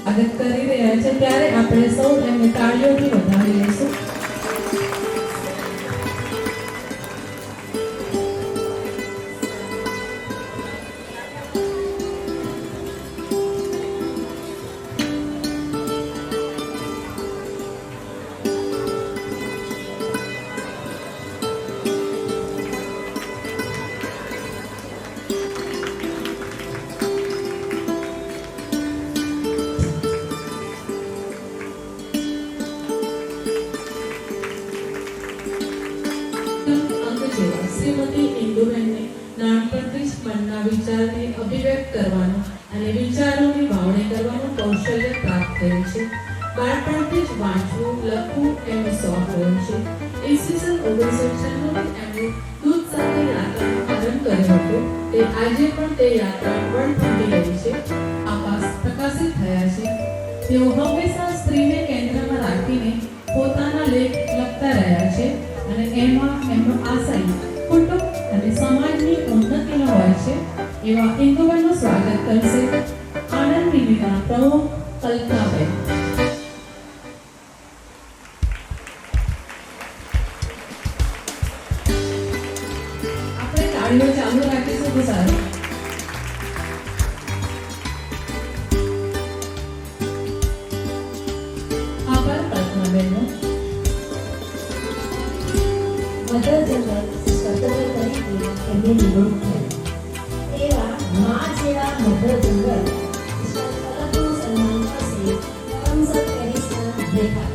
સ્વાગત કરી રહ્યા છે ત્યારે આપણે સૌ એમને તાળીઓથી વધાવી લઈશું. શ્રીમતી ઇન્દુબેનને નાનપણથી જ મનના વિચારને અભિવ્યક્ત કરવાનું અને વિચારોની વાવણી કરવાનું કૌશલ્ય પ્રાપ્ત થયું છે. બાળપણથી જ વાંચવું લખવું એમનો શોખ રહ્યો છે. ઈસવીસન 1996 એમણે દૂધ સાથે યાત્રાનું આરંભ કર્યો હતો. તે આજે પણ તે યાત્રા વળથંભી રહી છે. આકાશ પ્રકાશિત થયા છે. તેઓ હંમેશા સ્ત્રીને કેન્દ્રમાં રાખીને પોતાના લેખ લખતા રહ્યા છે અને એમાં એમનો આશય કુટુંબ અને સમાજની ઉન્નતિનો હોય છે. એવા ઇન્દુબેનનું સ્વાગત કરશે આણંદ નિમિત્તના પ્રમુખ કલ્પનાબેન. આપણે તાળીઓ ચાલુ રાખીશું તો સારું. આભાર કલ્પનાબેનનો. મધર જનરલ સ્વતંત્ર તરીકે એમની નિમણૂક થઈ. એવા મા જેવા મધર જનરલ કલાકનું સન્માન કરશે કરમસદ પેરિસના લેખક.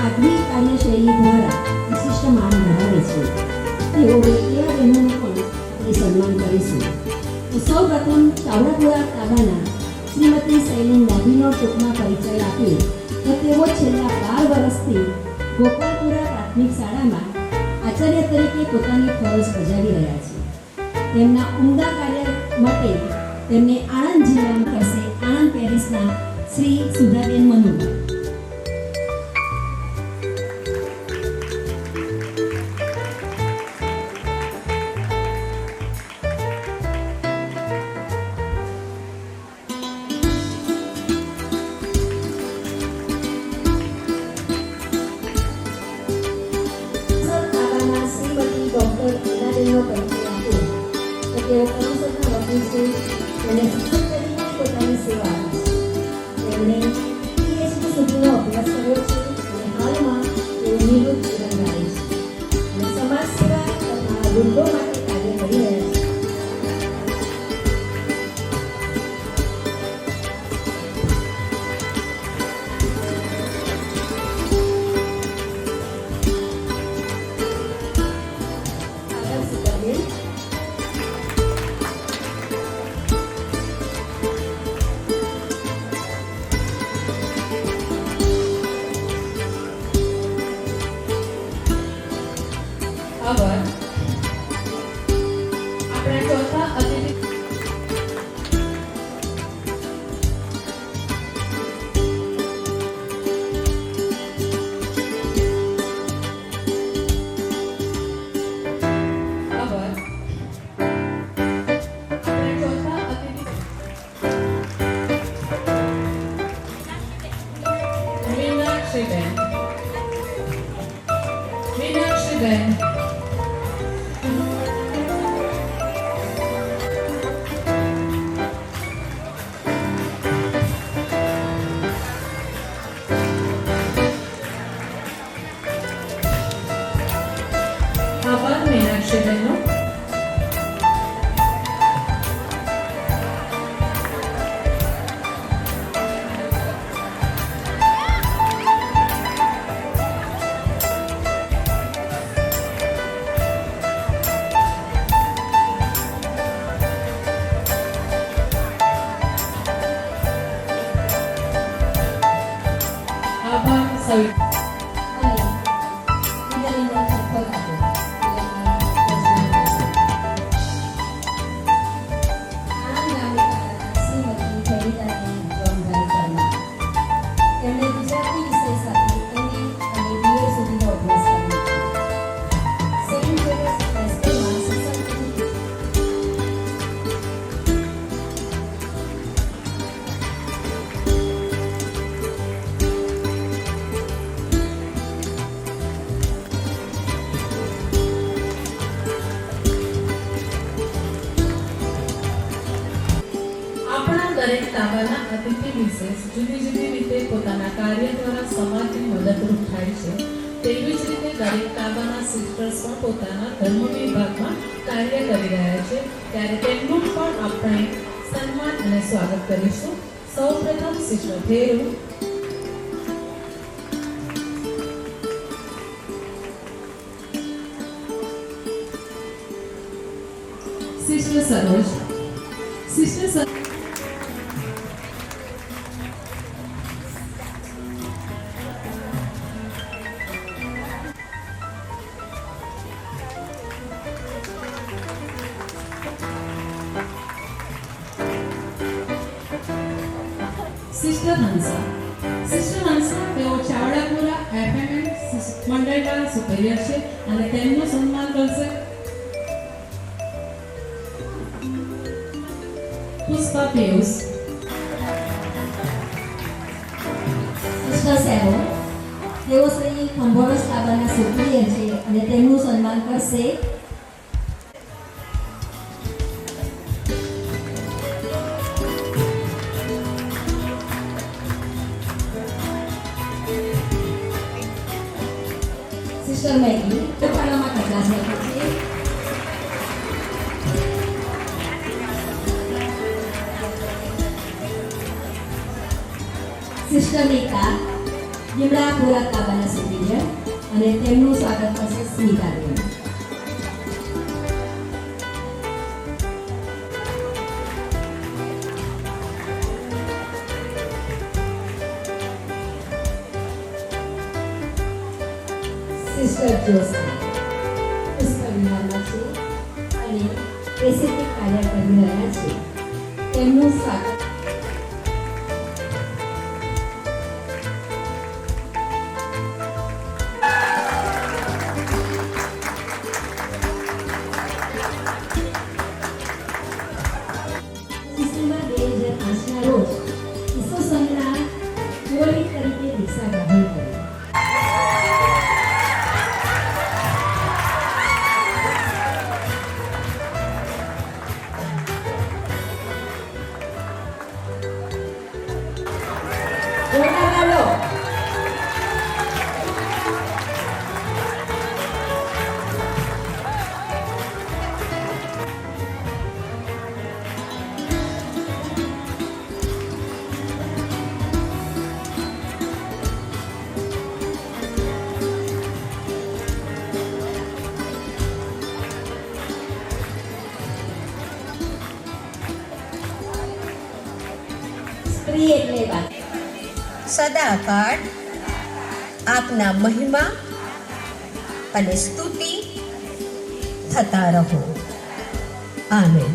આગવી કાર્યશૈલી દ્વારા વિશિષ્ટ માન ધરાવે છે. તેઓ એવા બહેનોને પણ આપણે સન્માન કરીશું. સૌ પ્રથમ ચાવડાપુરા તાબાના શ્રીમતી શૈલીન ડાભીનો ટૂંકમાં પરિચય આપીએ તો તેઓ છેલ્લા 12 વર્ષથી ગોપાલપુરા પ્રાથમિક શાળામાં આચાર્ય તરીકે પોતાની ફરજ બજાવી રહ્યા છે. તેમના ઉમદા કાર્ય માટે તેમને આણંદ જિલ્લામાં કરશે આણંદ પેરિસના શ્રી સુધાબેન મનુ. તેઓ કરમસદના વકીલ છે અને શિક્ષક તરીકે પોતાની સેવા આપે છે. તેમણે PhD સુધીનો અભ્યાસ કર્યો છે અને હાલમાં તેઓ નિવૃત્ત જીવન ગાળે છે અને સમાજ સેવા તથા વૃદ્ધો માટે કાર્ય કરી રહ્યા છે. આભાર. આપણા ચોથા અતિથિ આભાર. દરેક તાબાના અતિથિ વિશેષ જુદી જુદી રીતે પોતાના કાર્ય દ્વારા સમાજને મદદરૂપ થાય છે. તેવી જ રીતે દરેક તાબાના સિસ્ટર્સ પણ પોતાના ધર્મ વિભાગમાં કાર્ય કરી રહ્યા છે. ત્યારે તેમનું પણ આપણે સન્માન અને સ્વાગત કરીશું. સૌપ્રથમ sister Bheru, sister Saroj, sister sister Hansa. Sister Hansa તેઓ ચાવડાપુરા FMN મંડળના સુપેરિયર છે અને તેમનું સન્માન કરશે પુષ્પા પિયુષ. સિસ્ટર સેવો, તેઓ શ્રી ખંભોળસ તાબાના સુપ્રિયર છે અને તેમનું સન્માન કરશે સિસ્ટર મેગી. પાડામાં કેટલા છે? સિસ્ટર મીકા, લીમડાપુરા તાબાના સુપીરિયર અને તેમનું સ્વાગત કરશે સ્મિતાબેન. સિસ્ટર જોસી પુષ્કર વિહારમાં છે અને પેસિફિક કાર્ય કરી રહ્યા છે. તેમનું સ્વાગત ડિસેમ્બર 2005ના રોજ ઈસુ સંઘના પુરોહિત તરીકે દીક્ષા ગ્રહણ કરી. સ્ત્રી એટલે વાત. સદાકાળ આપના મહિમા અને સ્તુતિ થતા રહો. આમેન.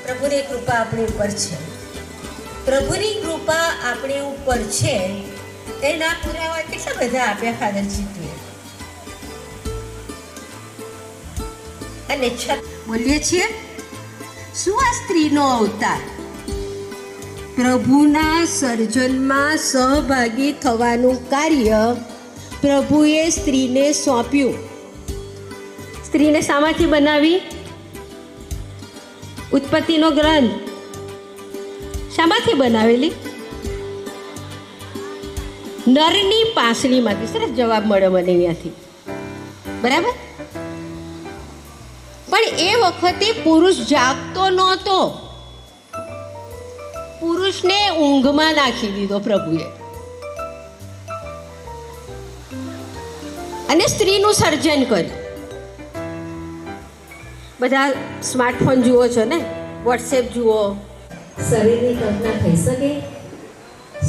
પ્રભુની કૃપા આપણી ઉપર છે. પ્રભુની કૃપા આપણી ઉપર છે એના પુરાવા કેટલા બધા આપ્યા ફાધર જીતુએ. અને બોલીએ છીએ શું આ સ્ત્રીનો અવતાર? પ્રભુના સર્જનમાં સહભાગી થવાનું કાર્ય પ્રભુએ સ્ત્રીને સોંપ્યું. સ્ત્રીને શામાંથી બનાવી? ઉત્પત્તિનો ગ્રંથ શામાંથી બનાવેલી? નરની પાંસળીમાંથી. સરસ જવાબ મળ્યો મને અહીંયાથી. બરાબર. પણ એ વખતે પુરુષ જાગતો નહોતો. પુરુષને ઊંઘમાં નાખી દીધો પ્રભુએ અને સ્ત્રીનું સર્જન કર્યું. બધા સ્માર્ટફોન જુઓ છો ને, વોટ્સએપ જુઓ. શરીરની કલ્પના થઈ શકે?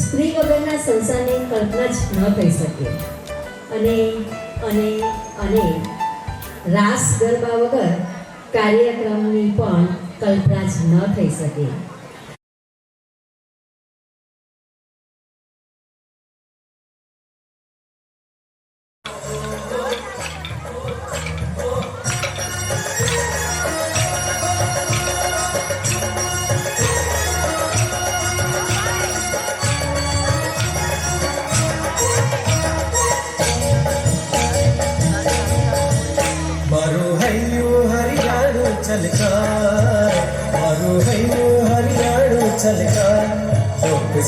સ્ત્રી વગરના સંસારની કલ્પના જ ન થઈ શકે. અને અને અને રાસ ગરબા વગર કાર્યક્રમની પણ કલ્પના જ ન થઈ શકે. મારું હૈયું હરિયાળું છલકાય, મારું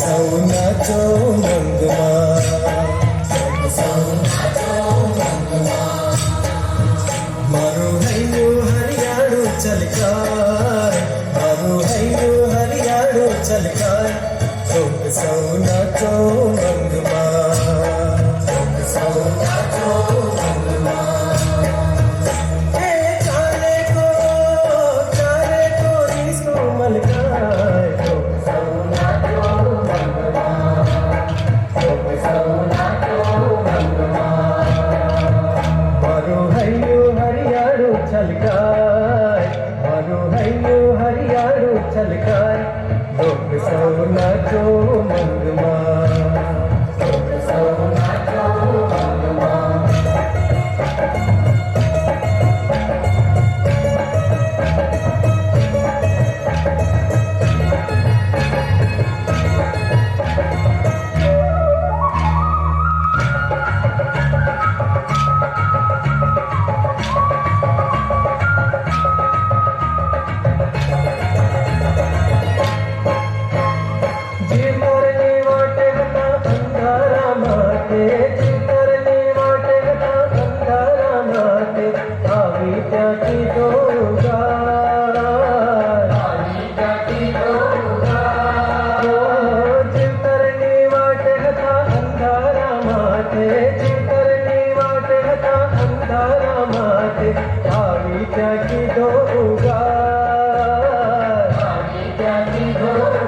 સૌ નાચો મંગમાં, સૌ નાચો મંગમાં. મારું હૈયું હરિયાળું છલકાય, મારું હૈયું હરિયાળું છલકાય. સૌ નાચો મંગમાં, સૌ નાચો મંગમાં. હે ચાલે કો ઈસુ મલકાય. સૌ નાચો મંગમાં, સૌ નાચો મંગમાં. મારું હૈયું હરિયાળું છલકાય, મારું હૈયું હરિયાળું છલકાય. સૌ નાચો મંગમાં, સૌ નાચો મંગમાં. જીવતરની વાટે હતા અંધારા માટે, જીવતરની વાટે હતા અંધારા માટે. આવી ત્યાંથી દોરુગાય, આવી ત્યાંથી દોરુગાય. જીવતરની વાટે હતા અંધારા માટે, જીવતરની વાટે હતા અંધારા માટે. આવી ત્યાંથી દોરુગાય, આવી ત્યાંથી દોરુગાય.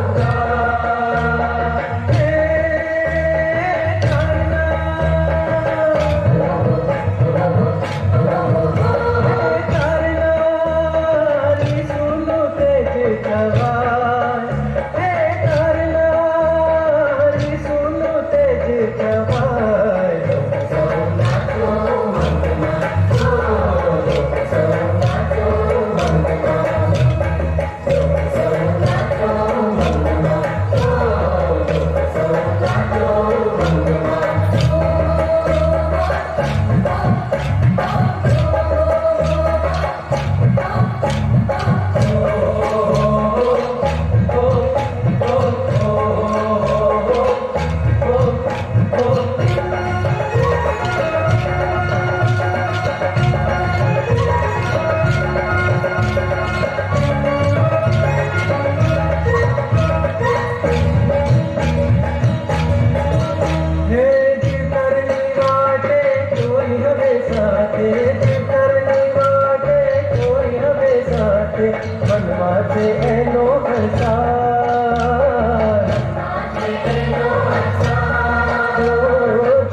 મનમાંથી એનો હસાર,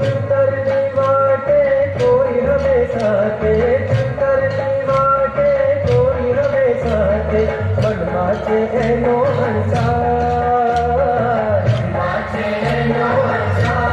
ચિંતરની વાટે કોઈ હંમેશા તે, ચિંતરની વાટે કોઈ હંમેશા તે. મનમાંથી એનો હસાર, મનમાંથી એનો હસાર.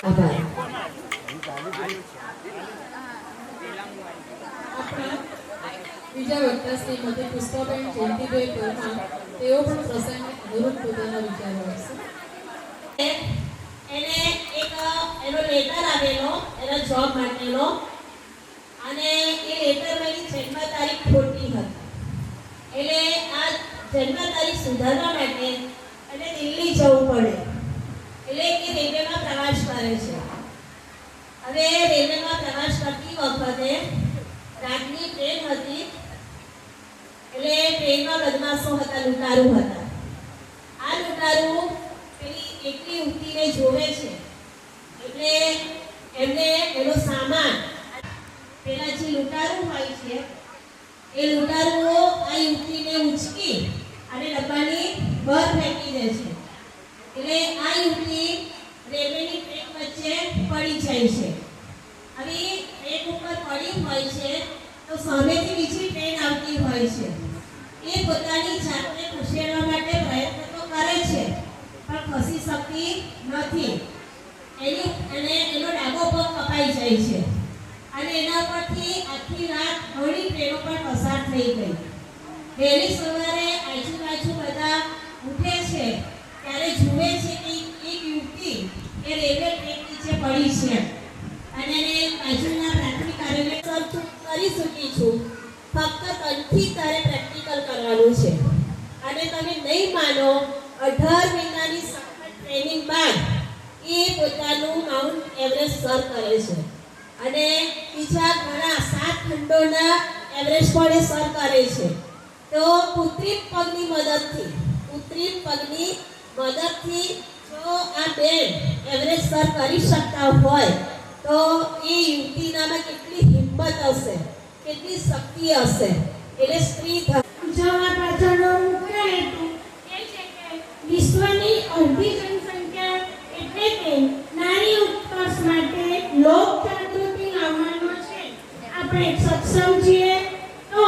આભાર. બીજા વક્તા શ્રીમતી પુષ્પાબેન જયંતિભાઈ પરમાર, તેઓ પણ પ્રસંગને અનુરૂપ પોતાના વિચારો આપશે. એને એક એનો લેટર આવેલો એના જોબ માટેનો, અને એ લેટરમાં એની જન્મ તારીખ ખોટી હતી. એટલે આ જન્મ તારીખ સુધારવા માટે એને દિલ્હી જવું પડે. એટલે એ રેલવેમાં પ્રવાસ કરે છે. હવે રેલવેમાં પ્રવાસ કરતી વખતે રાતની ટ્રેન હતી, એટલે ટ્રેનમાં બદમાશો હતા, લૂંટારૂ હતા. આ લૂંટારૂ પેલી એકલી ઉઠીને જોવે છે, એટલે એમને એનો સામાન લૂંટારું હોય છે એ લૂંટારુઓ આ યુવતીને ઉંચકી અને ડબ્બાની બહાર ફેંકી દે છે. એટલે આ યુવતી રેલવેની ટ્રેક વચ્ચે પડી જાય છે. આવી ટ્રેક ઉપર પડી હોય છે તો સામેથી બીજી ટ્રેન આવતી હોય છે. એ પોતાની જાતને ખસેડવા માટે પ્રયત્ન તો કરે છે પણ ખસી શકતી નથી. એનો ડાબો પગ કપાઈ જાય છે અને એના પરથી આખી રાત ઘણી ટ્રેનો પણ પસાર થઈ ગઈ. વહેલી સવારે આજુબાજુ બધા ઉઠે છે ત્યારે જુએ છે કે એક યુવતી એ રેલવે ટ્રેક નીચે પડી છે અને એને બાજુના પ્રાથમિક કાર્યાલય કરી ચૂકી છું. ફક્ત કંઠી તારે પ્રેક્ટિકલ કરવાનું છે અને તમે નહીં માનો 18 મહિનાની સખત ટ્રેનિંગ બાદ એ પોતાનું માઉન્ટ એવરેસ્ટ સર કરે છે અને બીજા ઘણા 7 ખંડોના એવરેસ્ટ પણ એ સર કરે છે. તો કૃત્રિમ પગની મદદથી જો આ બેન એવરેસ્ટ સર કરી શકતા હોય તો એ યુવતીનામાં કેટલી હિંમત હશે, કેટલી શક્તિ હશે. એટલે સ્ત્રી ઉજવવા પાછળનો મુખ્ય હેતુ એ છે કે વિશ્વની અડધી જનસંખ્યા એટલે કે નારી ઉત્કર્ષ માટે લોક જાગૃતિ લાવવાનો છે. આપણે સક્ષમ છીએ તો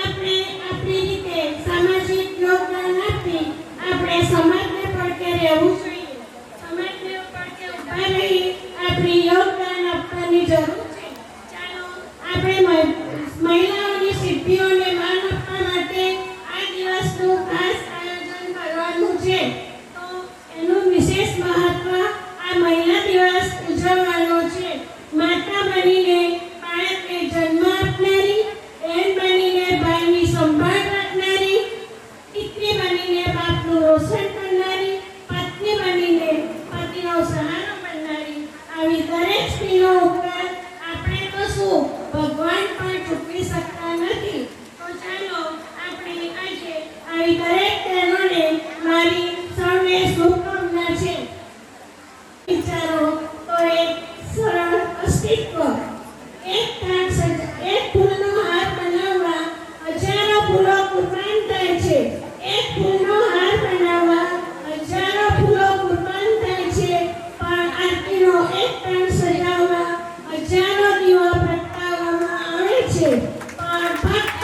આપણે આપણી રીતે સામાજિક યોગદાન આપી આપણે સમાજને પડકે રહેવું જોઈએ. સમાજને પડકે ઊભા રહી આપણી યોગદાન આપવાની જરૂર છે. ચાલો આપણે મહિલાઓની સિદ્ધિઓને માન આપવા માટે આ દિવસનું ખાસ આયોજન કરવાનું છે. તો એનું વિશેષ મહત્વ આ મહિલા દિવસ ઉજવવાનો છે. માતા બનીને બાળકને જન્મ આપનારી, બહેન બનીને ભાઈની સંભાળ રાખનારી, દીકરી બનીને બાપનું રોશન કરનારી, પત્ની બનીને પતિનો સહારો બનનારી, આવી દરેક સ્ત્રીનો ઉપકાર આપણે તો શું ભગવાન પણ ચૂકવી શકતા નથી. તો ચાલો આપણે આજે આવી દરેક બહેનોને મારી સૌને શુભકામના છે. વિચારો તો એક સરળ અસ્તિત્વ, એક ફૂલનો હાર બનાવવા હજારો ફૂલો કુરબાન થાય છે. એક ફૂલનો હાર બનાવવા હજારો ફૂલો કુરબાન થાય છે. પણ આરતીનો એક તાણ સજાવવા હજારો દીવા પ્રગટાવવામાં આવે છે. પણ ફક્ત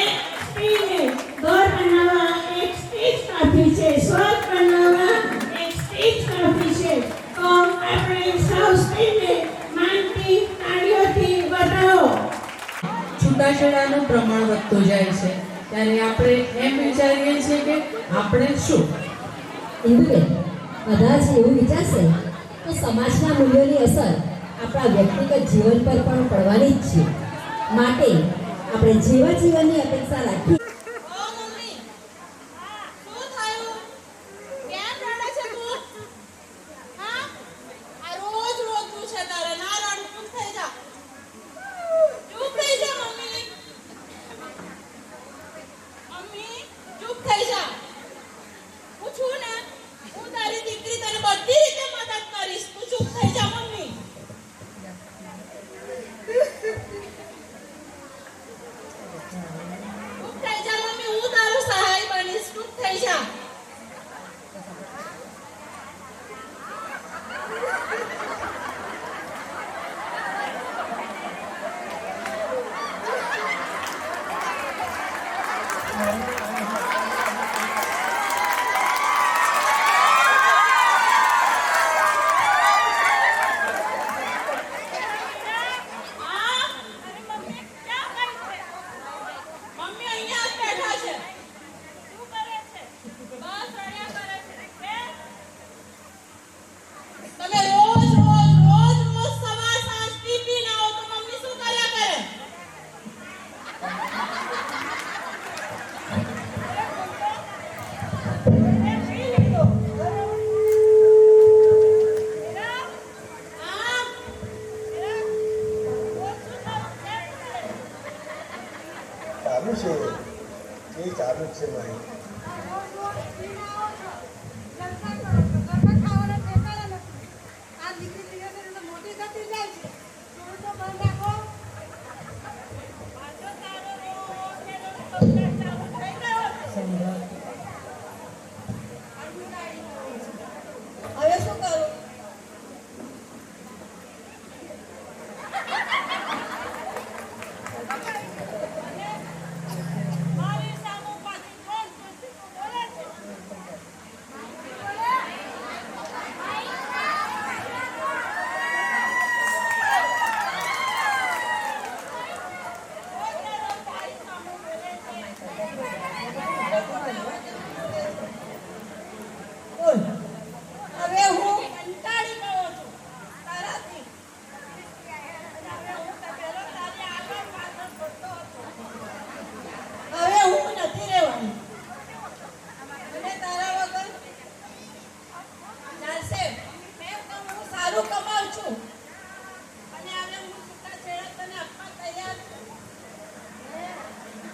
એક સ્ત્રીને ઘર બનાવવા એક સ્ત્રી જ કાફી છે. સ્વર્ગ બનાવવા એક સ્ત્રી જ કાફી છે. તો આપણે સૌ સ્ત્રીને માનથી તાળીઓથી વધાવો. છૂટાછેડાનું પ્રમાણ વધતું જાય છે ત્યારે આપણે એમ વિચારીએ છીએ કે આપણે શું એવું કે કદાચ એવું વિચારશે તો સમાજના મૂલ્યોની અસર આપણા વ્યક્તિગત જીવન પર પણ પડવાની જ છે. માટે આપણે જેવા જીવનની અપેક્ષા રાખી ચૂપ થઈ સારું કમાઉં છું અને હવે હું છૂટાછેડા તને આપવા તૈયાર છું.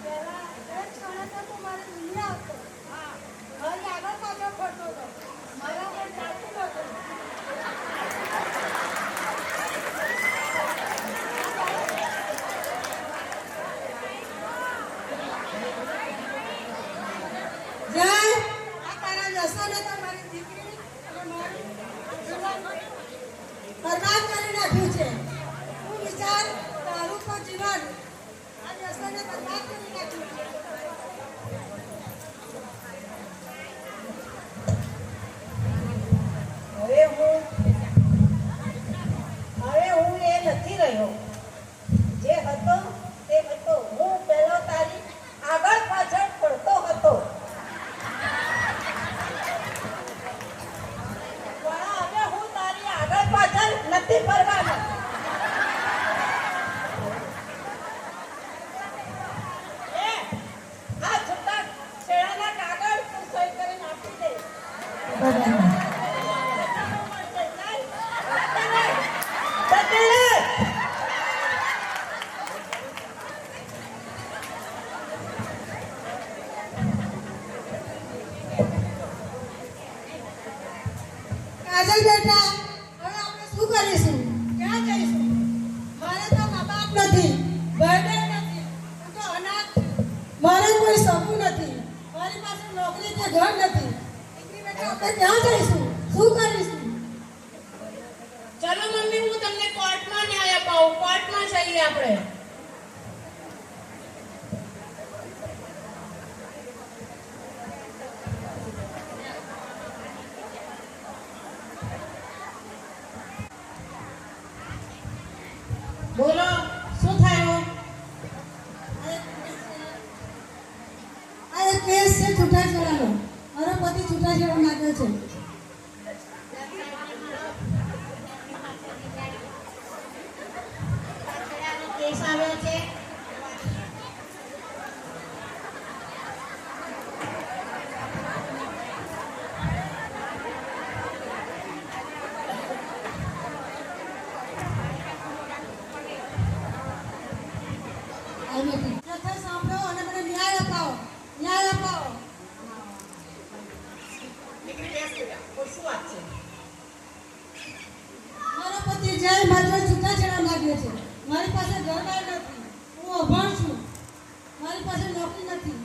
પહેલા એક ક્ષણે તો તું મારી દુનિયા હતો. હા, મારી આગળ પાછળ ફરતો હતો. મારા પર ચાલતું નહોતું. જય, આ તારા વ્યસને તો મારી દીકરી અને મારું જીવન બરબાદ કરી નાખ્યું છે. તું વિચાર, તારું પણ જીવન આ વ્યસને બરબાદ કરી નાખ્યું છે. હવે હું એ નથી રહ્યો. જે હતો તે હતો. હું પહેલો તારી આગળ પાછળ પડતો હતો. પણ હવે હું તારી આગળ પાછળ નથી ફરવાનો. એ, આ છૂટાછેડાના કાગળ તું સહી કરીને આપી દે. કાજલ બેટા, હવે આપણે શું કરીશું? ક્યાં જઈશું? મારે તો મા બાપ નથી, ભાઈ નથી, હું તો અનાથ છું. મારે કોઈ સપનું નથી, મારી પાસે નોકરી કે ઘર નથી. દીકરી બેટા, આપણે ક્યાં જઈશું? શું કરીશું? ચલો મમ્મી, હું તમને કોર્ટમાં ન્યાય અપાવું. કોર્ટમાં જઈએ આપણે. બોલો, શું થયું? આ એક કેસ છે છૂટાછેડાનો. મારો પતિ છૂટાછેડા માંગે છે. કેસ આવ્યો છે. કથા સાંભળો અને મને ન્યાય અપાવો. ન્યાય અપાવો. દીકરી બેસ બેટા. કોઈ શું વાત છે? મારો પતિ જય માત્ર છૂટાછેડા માંગે છે. મારી પાસે ઘર-બાર નથી. હું અભણ છું. મારી પાસે નોકરી નથી.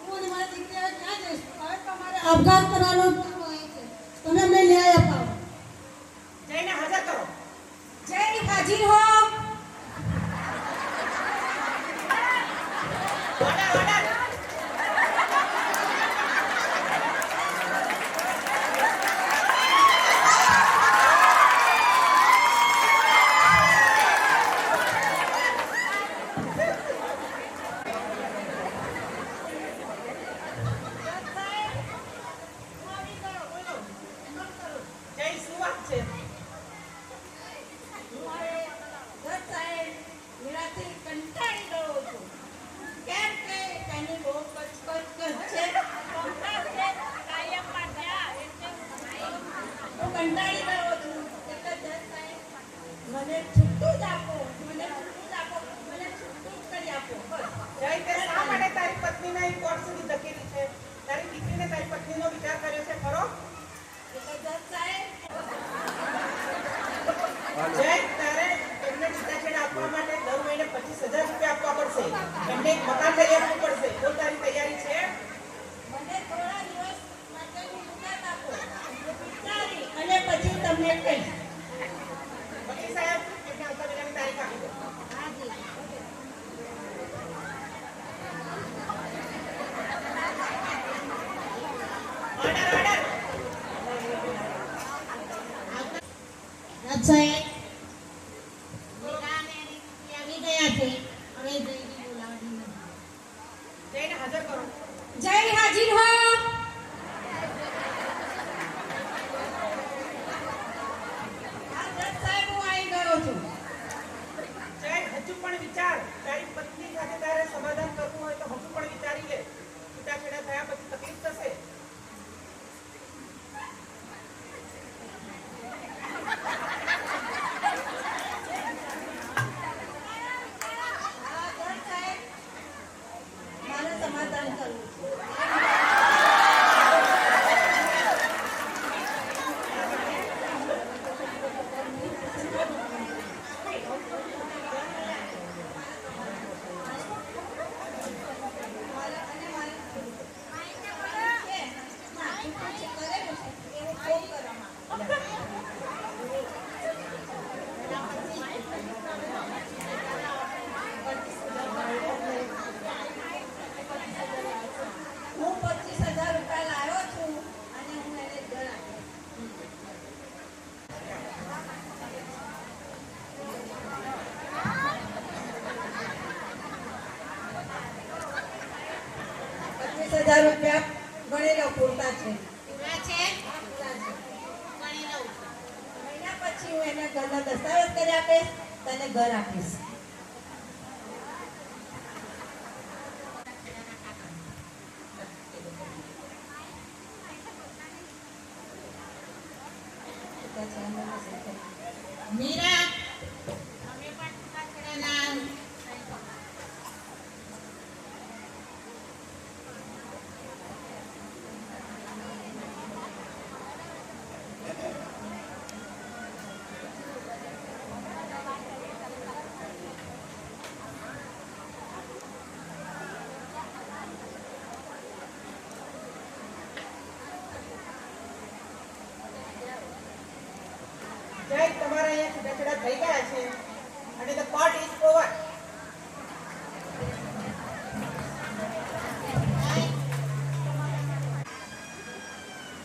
હું અને મારી દીકરી હવે ક્યાં જઈશું? હવે તો મારે આપઘાત કરવાનો વારો આવ્યો છે. તમે અમને ન્યાય અપાવો. જઈને હાજર કરો. જય હાજર હો. Order order. જય શું વાત છે? મેળાથી કંટાળી ગયો છું. કેમ કે તેની બહુ કચકચ છે. હું કંટાળી ગયો છું. એટલે જજ સાહેબ, મને છૂટું જ આપો. મને છૂટું જ આપો. મને છૂટું જ કરી આપો. બસ. જય તે શા માટે તારી પત્નીને અહીં કોર્ટ સુધી ધકેલી છે? તારી દીકરીને તારી પત્નીનો વિચાર કર્યો છે ખરો? એટલે જજ સાહેબ, જય, તારે એમને છૂટાછેડા આપવા માટે દર મહિને 25,000 રૂપિયા આપવા પડશે. એમને એક મકાન લઈ આપવું પડશે. તો તારી તૈયારી છે? મને થોડા દિવસ માટેની મુદત આપો. હું વિચારી અને પછી તમને કહીશ. વકીલ સાહેબ, એમને આવતા મહિનાની તારીખ આપી દો. હાજી. Order order. જજ સાહેબ, મીરાને આવી ગયા છે. હવે જઈને બોલાવવાની નથી. જઈને હાજર કરો. જય હાજર હો. હા જજ સાહેબ, હું આવી ગયો છું. જય, હજુ પણ વિચાર. તારી પત્ની સાથે તારે સમાધાન કરવું હોય તો હજુ પણ વિચારી લે. છૂટાછેડા થયા પછી તકલીફ થશે. છે. પૂરા છે? ગણી લઉં. મહિના પછી હું એને ઘરના દસ્તાવેજ કરી આપીશ, તને ઘર આપીશ. મીરા, તમે પણ છૂટાછેડાના જય તમારા અહીંયા છૂટાછેડા થઈ ગયા છે અને the court is over.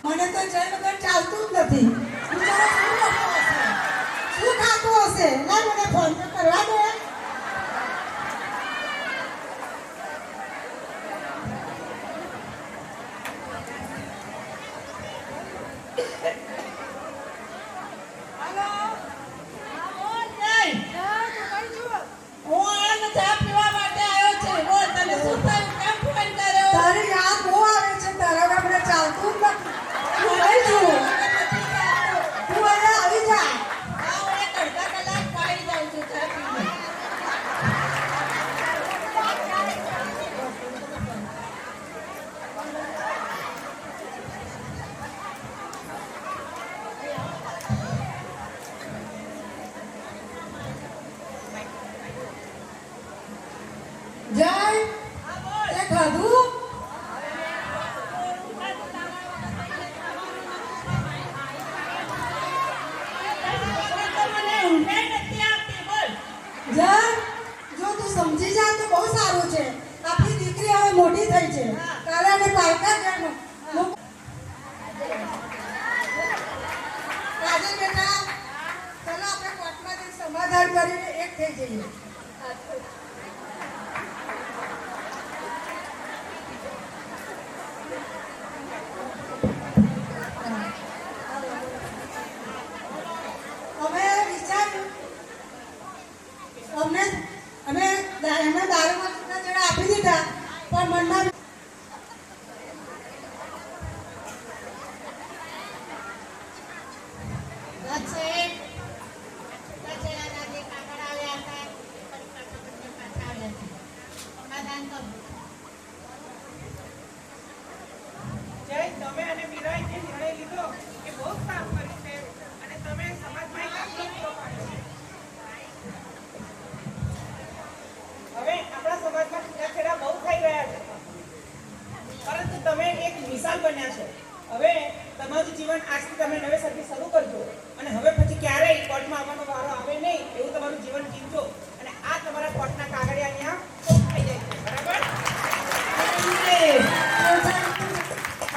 મને તો જય વગર ચાલતું જ નથી. બિચારો શું ખાતો હશે? ના મને ફોન તો કરવા દે. તારી યાદ બહુ આવે છે. તારા વગર ચાલતું જ નથી. હું આવી છું. તું અહીંયા આવી જા. જય તે ખાધું? જય જો તું સમજી જા તો બહુ સારું છે. આપણી દીકરી હવે મોટી થઈ છે. તારે એને પારકા ઘરમાં કાજલ બેટા, ચલો આપણે કોર્ટમાં જઈને સમાધાન કરીને એક થઈ જઈએ. અમે વિચાર્યું અમે એમને દારૂમાં છૂટાછેડા આપી દીધા, પણ મનમાં જય તમે અને મીરાએ જે નિર્ણય લીધો એ બહુ સારું કર્યું છે અને તમે સમાજમાં એક આટલો પૂરો પાડ્યો છે. હવે આપણા સમાજમાં છૂટાછેડા બહુ થઈ રહ્યા છે, પરંતુ તમે એક મિસાલ બન્યા છો. હવે તમારું જીવન આજથી તમે નવેસરથી શરૂ કરજો અને હવે પછી ક્યારેય કોર્ટમાં આવવાનો વારો આવે નહીં એવું તમારું જીવન જીવજો. અને આ તમારા કોર્ટના કાગળિયા અહીંયા થઈ જાય છે. બરાબર?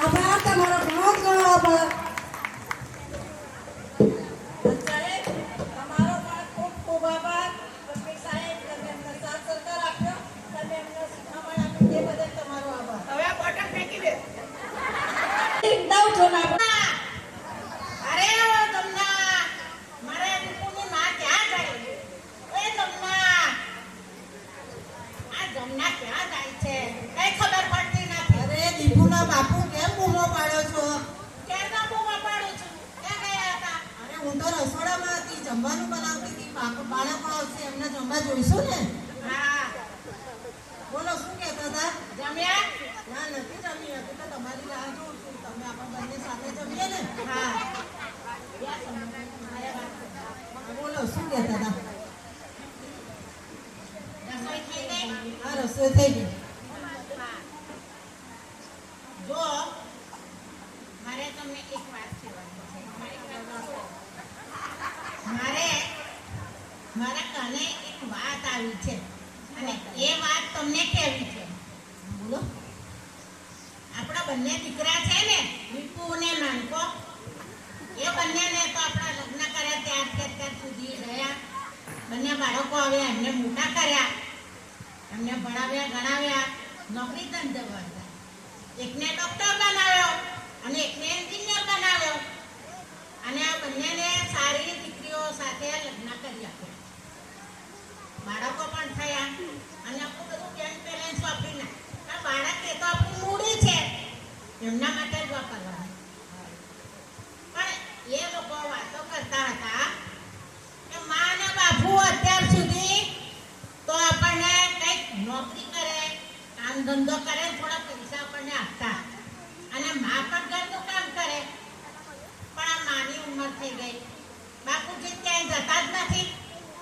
આભાર તમારો, ઘણો ઘણો આભાર. તમારો પણ ખૂબ ખૂબ આભાર. વકીલ સાહેબ, તમે અમને સાથ સહકાર આપ્યો, તમે અમને શિખામણ આપી તે બદલ તમારો આભાર. હવે આ બોટલ ફેંકી દે. અરે જમના, મારે દીકુનું ના ક્યાં જાય? એ જમના, આ જમના ક્યાં જાય છે? કઈ ખબર પડતી નથી. અરે દીપુના બાપુ કેમ બૂમો પાડો છો? ક્યારના બૂમો પાડું છું? ક્યાં ગયા હતા? અરે હું તો રસોડામાં હતી, જમવાનું બનાવતી હતી. બાળકો આવશે એમને જમવા જોઈશું ને. હા, બોલો શું કહેતા હતા? જમ્યા? ના નથી જમી, હતી તો તમારી રાહ જોઉં છું. તમે આપણે બંને સાથે જમીએ ને. હા. બોલો શું કહેતા હતા? રસોઈ થઈ ગઈ? હા રસોઈ થઈ ગઈ. જો મારે તમને એક વાત કહેવાની છે. મારા કાને એક વાત આવી છે અને એ વાત તમને કહેવી છે. બોલો. આપણા બંને દીકરા છે ને, વિપુ ને નાનકો, એ બંનેને તો આપણા લગ્ન કર્યા ત્યારથી અત્યાર સુધી રહ્યા. બંને બાળકો આવ્યા, એમને મોટા કર્યા, એમને ભણાવ્યા ગણાવ્યા, નોકરી ધંધા કરતા. એકને ડોક્ટર બનાવ્યો અને એકને એન્જિનિયર બનાવ્યો અને આ બંનેને સારી દીકરીઓ સાથે લગ્ન કરી આપ્યા. બાળકો પણ થયા અને આખું બધું બેંક બેલેન્સ વાપરીને આ બાળક એ તો આપણી મૂડી છે, એમના માટે જ વાપરવાનું. પણ એ લોકો વાતો કરતા હતા કે માં અને બાપુ અત્યાર સુધી તો આપણને કંઈક નોકરી કરે, કામ ધંધો કરે, થોડા પૈસા આપણને આપતા અને માં પણ ઘરનું કામ કરે. પણ આ માની ઉંમર થઈ ગઈ, બાપુજી ક્યાંય જતા જ નથી,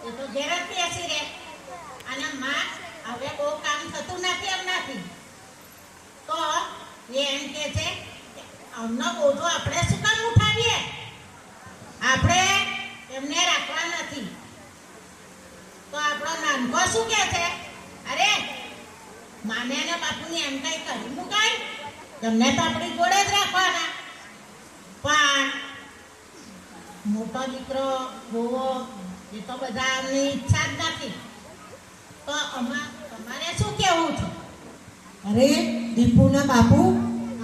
એ તો ઘેર જ બેસી રહે અને માં હવે બહુ કામ થતું નથી એમનાથી. તો એ એમ કે છે કે અમનો બોજો આપણે શું કામ ઉઠાવીએ, આપણે એમને રાખવા નથી. તો આપણો નાનકો શું કહે છે, અરે માને અને બાપુને એમ કઈ કરી મુકાય, તમને તો આપણી જોડે જ રાખવાના. પણ મોટો દીકરો હોવો એ તો બધાની ઈચ્છા જ નથી. તો તમારે શું કહેવું છે? અરે દીપુના બાપુ,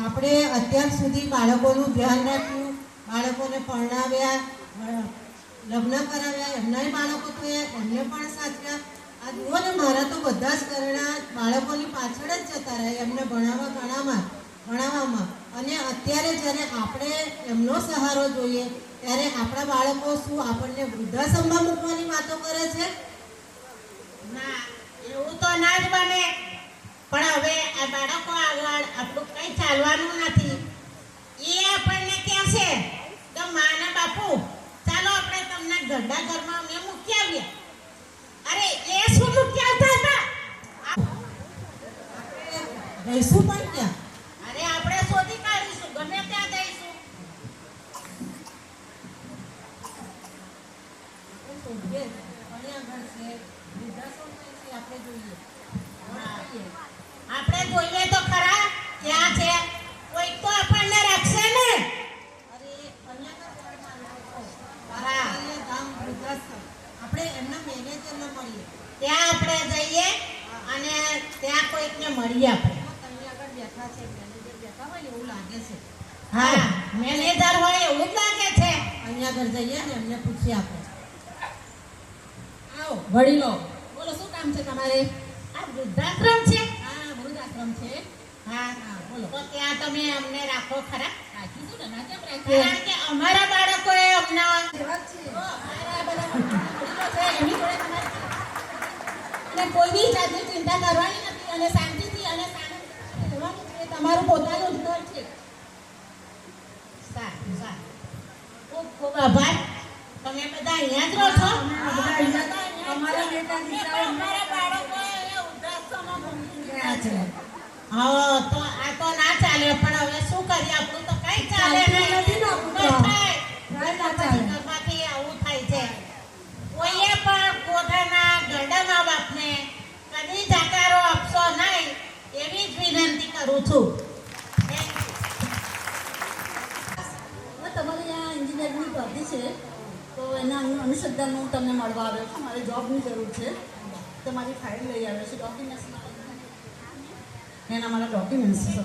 આપણે અત્યાર સુધી બાળકોનું ધ્યાન રાખ્યું, બાળકોને પરણાવ્યા, લગ્ન કરાવ્યા, એમનાય બાળકો થયા, એમને પણ સાચવ્યા. આ જુઓ ને, મારા તો બધા જ ઘરના બાળકોની પાછળ જ જતા રહ્યા એમને ભણાવવામાં. અને અત્યારે જ્યારે આપણે એમનો સહારો જોઈએ ત્યારે આપણા બાળકો શું આપણને વૃદ્ધાશ્રમમાં મૂકવાની વાતો કરે છે? ના, એવું તો ના જ બને. પણ હવે આ બાળકો આગળ આપણું કંઈ ચાલવાનું નથી. એ આપણને કહેશે કે માના બાપુ ચાલો આપણે તમને ગઢડા ઘરમાં અમે મૂકી આવીએ. અરે એ શું મૂકી આવતા હતા? રહીશું પણ ક્યાં? અરે આપણે શોધી કાઢીશું, ગમે ત્યાં જઈશું. આપણે જોઈએ તો ખરા ક્યાં છે, કોઈ તો આપણને રાખશે ને. આપણે એમના મેનેજરને મળીએ, ત્યાં આપણે જઈએ અને ત્યાં કોઈકને મળીએ. આપણે આગળ બેઠા છે, મેનેજર બેઠા હોય એવું લાગે છે. હા, મેનેજર હોય એવું જ લાગે છે. અહીંયા આગળ જઈએ ને એમને પૂછીએ આપણે. આવો વડીલો, બોલો શું કામ છે તમારે? આ વૃદ્ધાશ્રમ છે. હા, વૃદ્ધાશ્રમ છે. હા, બોલો. તો ત્યાં તમે અમને રાખો ખરા? રાખીશું ને, ના કેમ રાખીએ? કારણ કે અમારા બાળકોએ અમને અને કોઈ બી જાતની ચિંતા કરવાની નથી અને શાંતિથી અને સાનંદથી રહેવાનું છે. તમારું પોતાનું જ ઘર છે. સારું સારું, ખૂબ ખૂબ આભાર. તમે બધા અહીંયા જ રહો છો? અમારા બેટા દીકરાઓ અમારા બાળકો વૃદ્ધાશ્રમમાં મૂકી ગયા છે. છે. હા, તો આ તો ના ચાલે. પણ હવે શું કરીએ, આપણું તો કઈ ચાલે નહીં. નથી ને આપણું તો. ઘરમાંથી આવું થાય છે. કોઈએ પણ પોતાના ઘરડા બાપને કદી જાકારો આપશો નહીં એવી જ વિનંતી કરું છું. તમારે આ એન્જિનિયરની ભરતી છે તો એના અનુસંધાનમાં હું તમને મળવા આવ્યો છું. મારે જોબની જરૂર છે. તમારી ફાઇલ લઈ આવ્યો છું, ડોક્યુમેન્ટ્સ એના મારા ડોક્યુમેન્ટ્સ છે.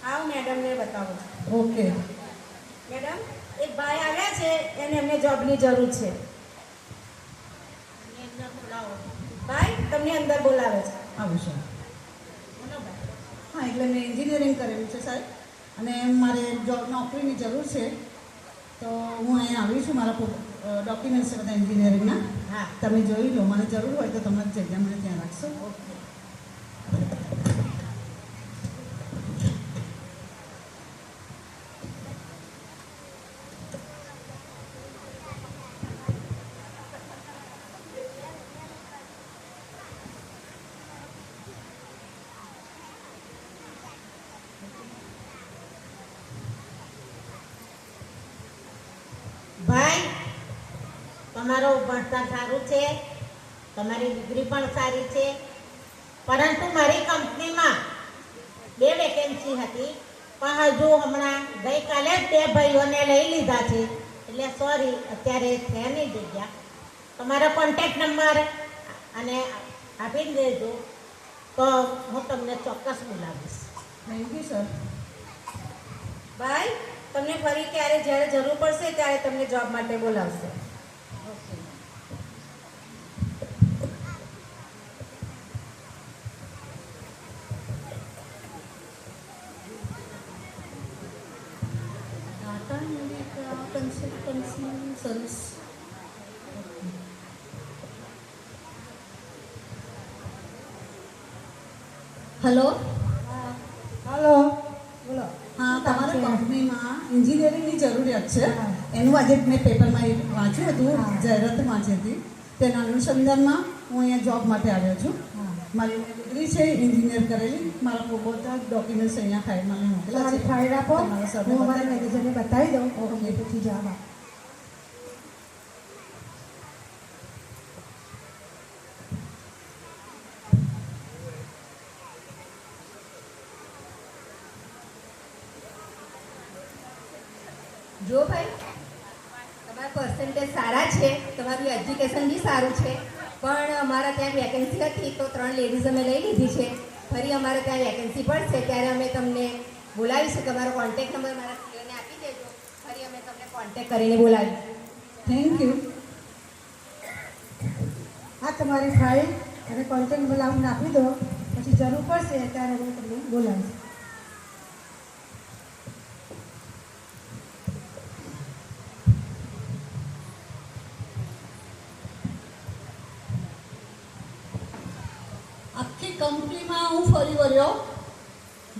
આવો મેડમને બતાવો. ઓકે. મેડમ, એક ભાઈ આવ્યા છે, એને એમને જોબની જરૂર છે. ભાઈ તમને અંદર બોલાવે છે. આવું છે. હા, એટલે મેં એન્જિનિયરિંગ કરેલું છે સાહેબ, અને મારે નોકરીની જરૂર છે. તો હું અહીંયા આવી છું. મારા ડોક્યુમેન્ટ્સ છે બધા એન્જિનિયરિંગના. હા, તમે જોઈ લો, મને જરૂર હોય તો તમારી જગ્યા મને ત્યાં રાખશો. ભાઈ તમારું ભણતર સારું છે, તમારી ડિગ્રી પણ સારી છે, પરંતુ મારી કંપનીમાં 2 વેકેન્સી હતી, પણ હજુ હમણાં ગઈકાલે જ 2 ભાઈઓને લઈ લીધા છે. એટલે સોરી, અત્યારે છે નહીં જગ્યા. તમારો કોન્ટેક્ટ નંબર અને આપી દેજો. તો હું તમને ચોક્કસ બોલાવીશ. Thank you sir. ભાઈ તમને ફરી ક્યારે જ્યારે જરૂર પડશે ત્યારે તમને જોબ માટે બોલાવશે. Okay. Tata Indica consultancy service. Hello, hello, બોલો. હા, તમારા કંપનીમાં એન્જિનિયરિંગની જરૂરિયાત છે. એનું આજે મેં પેપરમાં વાંચ્યું હતું, જાહેરાત વાંચી હતી. તેના અનુસંધાનમાં હું અહીંયા જોબ માટે આવ્યો છું. મારી ડિગ્રી છે એન્જિનિયર કરેલી. મારા બધા ડોક્યુમેન્ટ્સ અહીંયા ફાઇલમાં મેં મોકલેલા છે. ફાઇલ આપો, તમારા સાથે હું અમારા બતાવી દઉં. મેનેજરને બતાવી દઉં. ઓકે. પછી જવાબ આપો. જો ભાઈ તમારા પર્સન્ટેજ સારા છે, તમારું એજ્યુકેશન બી સારું છે, પણ અમારા ત્યાં વેકેન્સી હતી તો 3 લેડીઝ અમે લઈ લીધી છે. ફરી અમારે ત્યાં વેકેન્સી પડશે ત્યારે અમે તમને બોલાવીશું. તમારો કોન્ટેક્ટ નંબર મારા સીઓને આપી દેજો. ફરી અમે તમને કોન્ટેક્ટ કરીને બોલાવીશું. Thank you. આ તમારી ફાઇલ અને કોન્ટેક્ટ નંબર અમને આપી દો. પછી જરૂર પડશે ત્યારે હું તમને બોલાવીશ. આખી કંપનીમાં હું ફરી વળ્યો.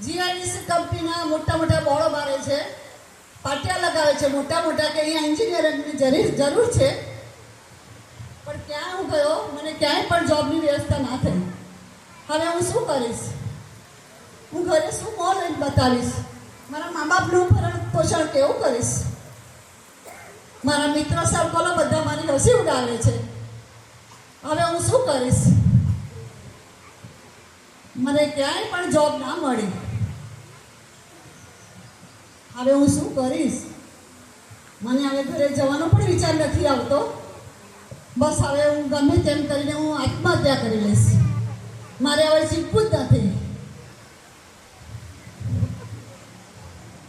જીઆઈડીસી કંપનીના મોટા મોટા બોર્ડો મારે છે, પાટિયા લગાવે છે મોટા મોટા કે અહીંયા એન્જિનિયરિંગની જરૂર છે. પણ ક્યાં હું ગયો, મને ક્યાંય પણ જોબની વ્યવસ્થા ના થઈ. હવે હું શું કરીશ? હું ઘરે શું મોં લઈને બતાવીશ? મારા મા બાપનું ભરણ પોષણ કેવું કરીશ? મારા મિત્રો સર્કલો બધા મારી હસી ઉડાવે છે. હવે હું શું કરીશ? મને ક્યાંય પણ જોબ ના મળી. હવે હું શું કરીશ? મને હવે ઘરે જવાનો પણ વિચાર નથી આવતો. બસ હવે હું ગમે તેમ કરીને હું આત્મહત્યા કરી લઈશ. મારે હવે જીવવું જ નથી.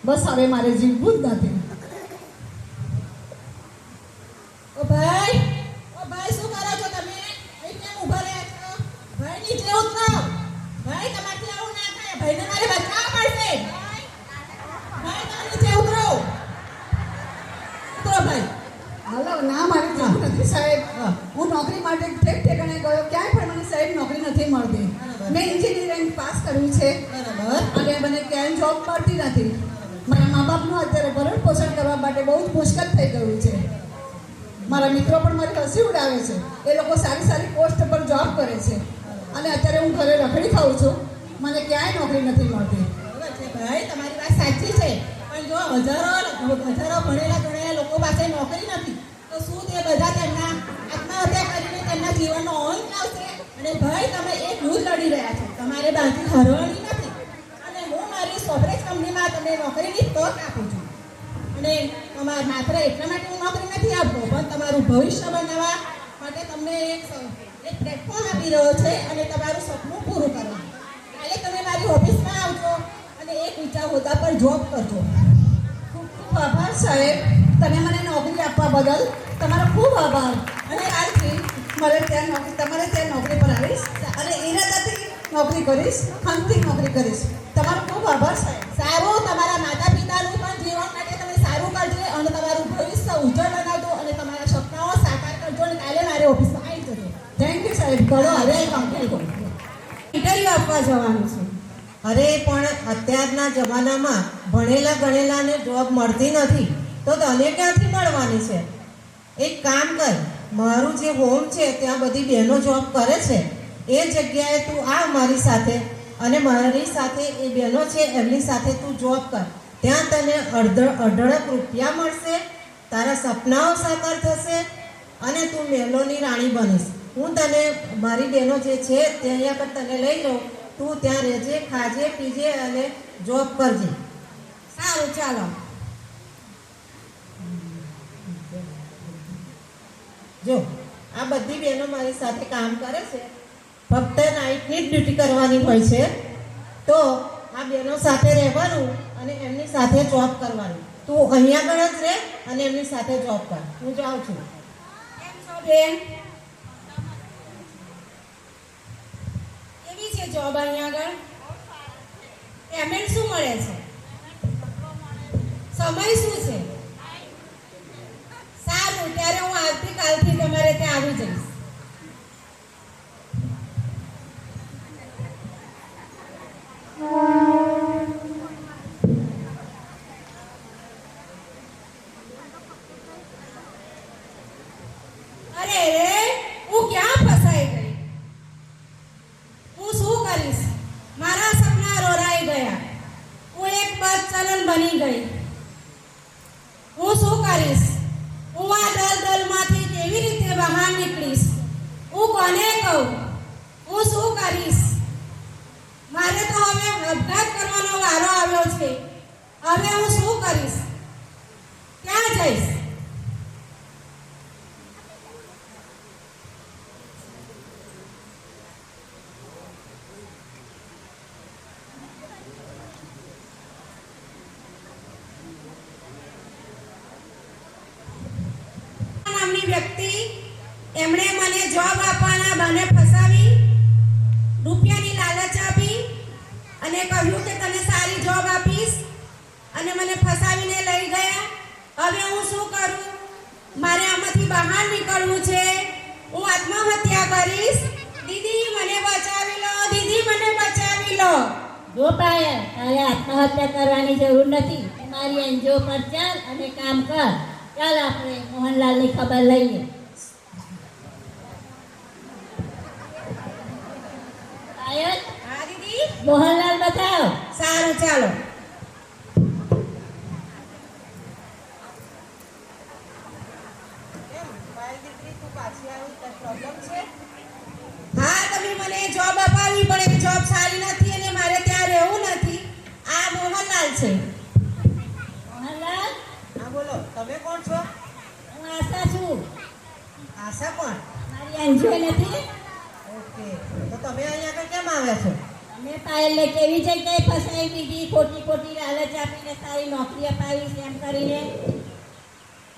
બસ હવે મારે જીવવું જ નથી. ઓ ભાઈ, શું કરો છો તમે? અહીં કેમ ઊભા રહ્યા છો? ભાઈ નીચે ઉતરો. ભાઈ તમારથી આવું ના થાય. ભાઈને મારે બચાવવા પડશે. ભાઈ તમે નીચે ઉતરો. ઉતરો ભાઈ. હાલો, ના મારે જવું નથી સાહેબ. હું નોકરી માટે ઠેક ઠેકાણે ગયો, ક્યાંય પણ મને સાહેબ નોકરી નથી મળતી. મેં એન્જિનિયરિંગ પાસ કર્યું છે અને મને ક્યાંય જોબ મળતી નથી. મારા મા બાપનું અત્યારે ભરણ પોષણ કરવા માટે બહુ જ મુશ્કેલ થઈ ગયું છે. મારા મિત્રો પણ મારી હસી ઉડાવે છે. એ લોકો સારી સારી પોસ્ટ પર જોબ કરે છે અને અત્યારે હું ઘરે રખડી ખાઉં છું. મને ક્યાંય નોકરી નથી મળતી. બરાબર છે ભાઈ, તમારી વાત સાચી છે. પણ જો હજારો ભણેલા લોકો પાસે નોકરી નથી તો શું તે બધા તેમના આત્મહત્યા કરીને તેમના જીવનનો અંત લાવશે? અને ભાઈ તમે એક યુદ્ધ લડી રહ્યા છો. તમારે બાકી હારવાની નથી. અને હું મારી સોફ્ટવેર કંપનીમાં તમને નોકરીની તક આપું છું. અને માત્ર એટલા માટે હું નોકરી નથી આપતો, પણ તમારું ભવિષ્ય બનાવવા માટે તમને એક પ્લેટફોર્મ આપી રહ્યો છે અને તમારું સપનું પૂરું કરવા. કાલે તમે મારી ઓફિસમાં આવજો અને એક ઊંચા હોદ્દા પર જોબ કરજો. ખૂબ ખૂબ આભાર સાહેબ. તમે મને નોકરી આપવા બદલ તમારો ખૂબ આભાર. અને કાલથી તમારે ત્યાં નોકરી પર આવીશ અને ઈરાદાથી નોકરી કરીશ, ખંતથી નોકરી કરીશ. તમારો ખૂબ આભાર સાહેબ. સારું, તમારા માતા પિતાનું પણ જીવન માટે તમે સારું કરજો અને તમારું ભવિષ્ય ઉજ્જવળ બનાવજો અને તમારા સપનાઓ સાકાર કરજો અને કાલે મારી ઓફિસમાં આવી જજો. થેન્ક યુ સાહેબ. કરો હવે કંપની કરો. ઇન્ટરવ્યૂ આપવા જવાનું છે. અરે પણ અત્યારના જમાનામાં ભણેલા ગણેલાને જોબ મળતી નથી તો તને ક્યાંથી મળવાની છે? એક કામ કર, મારું જે હોમ છે ત્યાં બધી બહેનો જોબ કરે છે. એ જગ્યાએ તું આવ મારી સાથે અને મારી સાથે એ બહેનો છે એમની સાથે તું જોબ કર. ત્યાં તને અઢળક રૂપિયા મળશે, તારા સપનાઓ સાકાર થશે અને તું મહેલોની રાણી બનીશ. હું તને મારી બહેનો જે છે તે અહીંયા પર તને લઈ જાઉં. તું ત્યાં રહેજે, ખાજે, પીજે અને જોબ કરજે. સારું, ચાલો. જો આ બધી બહેનો મારી સાથે કામ કરે છે ફક્ત નાઇટની જ ડ્યુટી કરવાની હોય છે. તો આ બહેનો સાથે રહેવાનું અને એમની સાથે જોબ કરવાનું. તું અહીંયા આગળ જ રહે અને એમની સાથે જોબ કર. હું જાઉં છું. કેમ છો બેન? કેવી છે જોબ અહીંયા આગળ? પેમેન્ટ શું મળે છે? સમય શું છે? સારું, ત્યારે હું આવતીકાલથી તમારે ત્યાં આવી જઈશ. અરે રે, હું ક્યાં ફસાઈ ગઈ? હું શું કરીશ? મારા સપના રોરાઈ ગયા. હું એક બસ ચલન બની ગઈ. હું શું કરીશ? હું આ દલદલમાંથી કેવી રીતે બહાર નીકળીશ? હું કોને કહું? હું શું કરીશ? મારે તો હવે અપઘાત કરવાનો વારો આવ્યો છે. હવે હું શું કરીશ? ક્યાં જઈશ? નામની વ્યક્તિ, એમણે મને જોબ આપવાના બહાને ફસાવી, રૂપિયાની લાલચ આપી અને કહ્યું કે તને સારી જોબ આપીશ અને મને ફસાવીને લઈ ગયા. હવે હું શું કરું? મારે આમાંથી બહાર નીકળવું છે. હું આત્મહત્યા કરીશ. દીદી મને બચાવી લો, દીદી મને બચાવી લો. જો પાયલ, તારે આત્મહત્યા કરવાની જરૂર નથી. મારી એનજીઓ પર ચાલ અને કામ કર. ચાલ આપણે મોહનલાલની ખબર લઈએ. પાયલ, હા દીદી. મોહનલાલ બતાવ. સારું, ચાલો. કેમ મારી દીકરી તું પાછી આવી? કઈ પ્રોબ્લેમ છે? હા, તમે મને જોબ અપાવી પણ એ જોબ સારી નથી અને મારે ત્યાં રહેવું નથી. આ મોહનલાલ છે. મોહનલાલ, હા બોલો. તમે કોણ છો? હું આશા છું. આશા કોણ? મારી એનજીઓ નથી. ઓકે, તો તમે અહીંયા આગળ કેમ આવ્યા છો? અમે પાયલને કેવી જગ્યાએ ફસાઈ દીધી, ખોટી ખોટી લાલચ આપીને સારી નોકરી અપાવી એમ કરીને.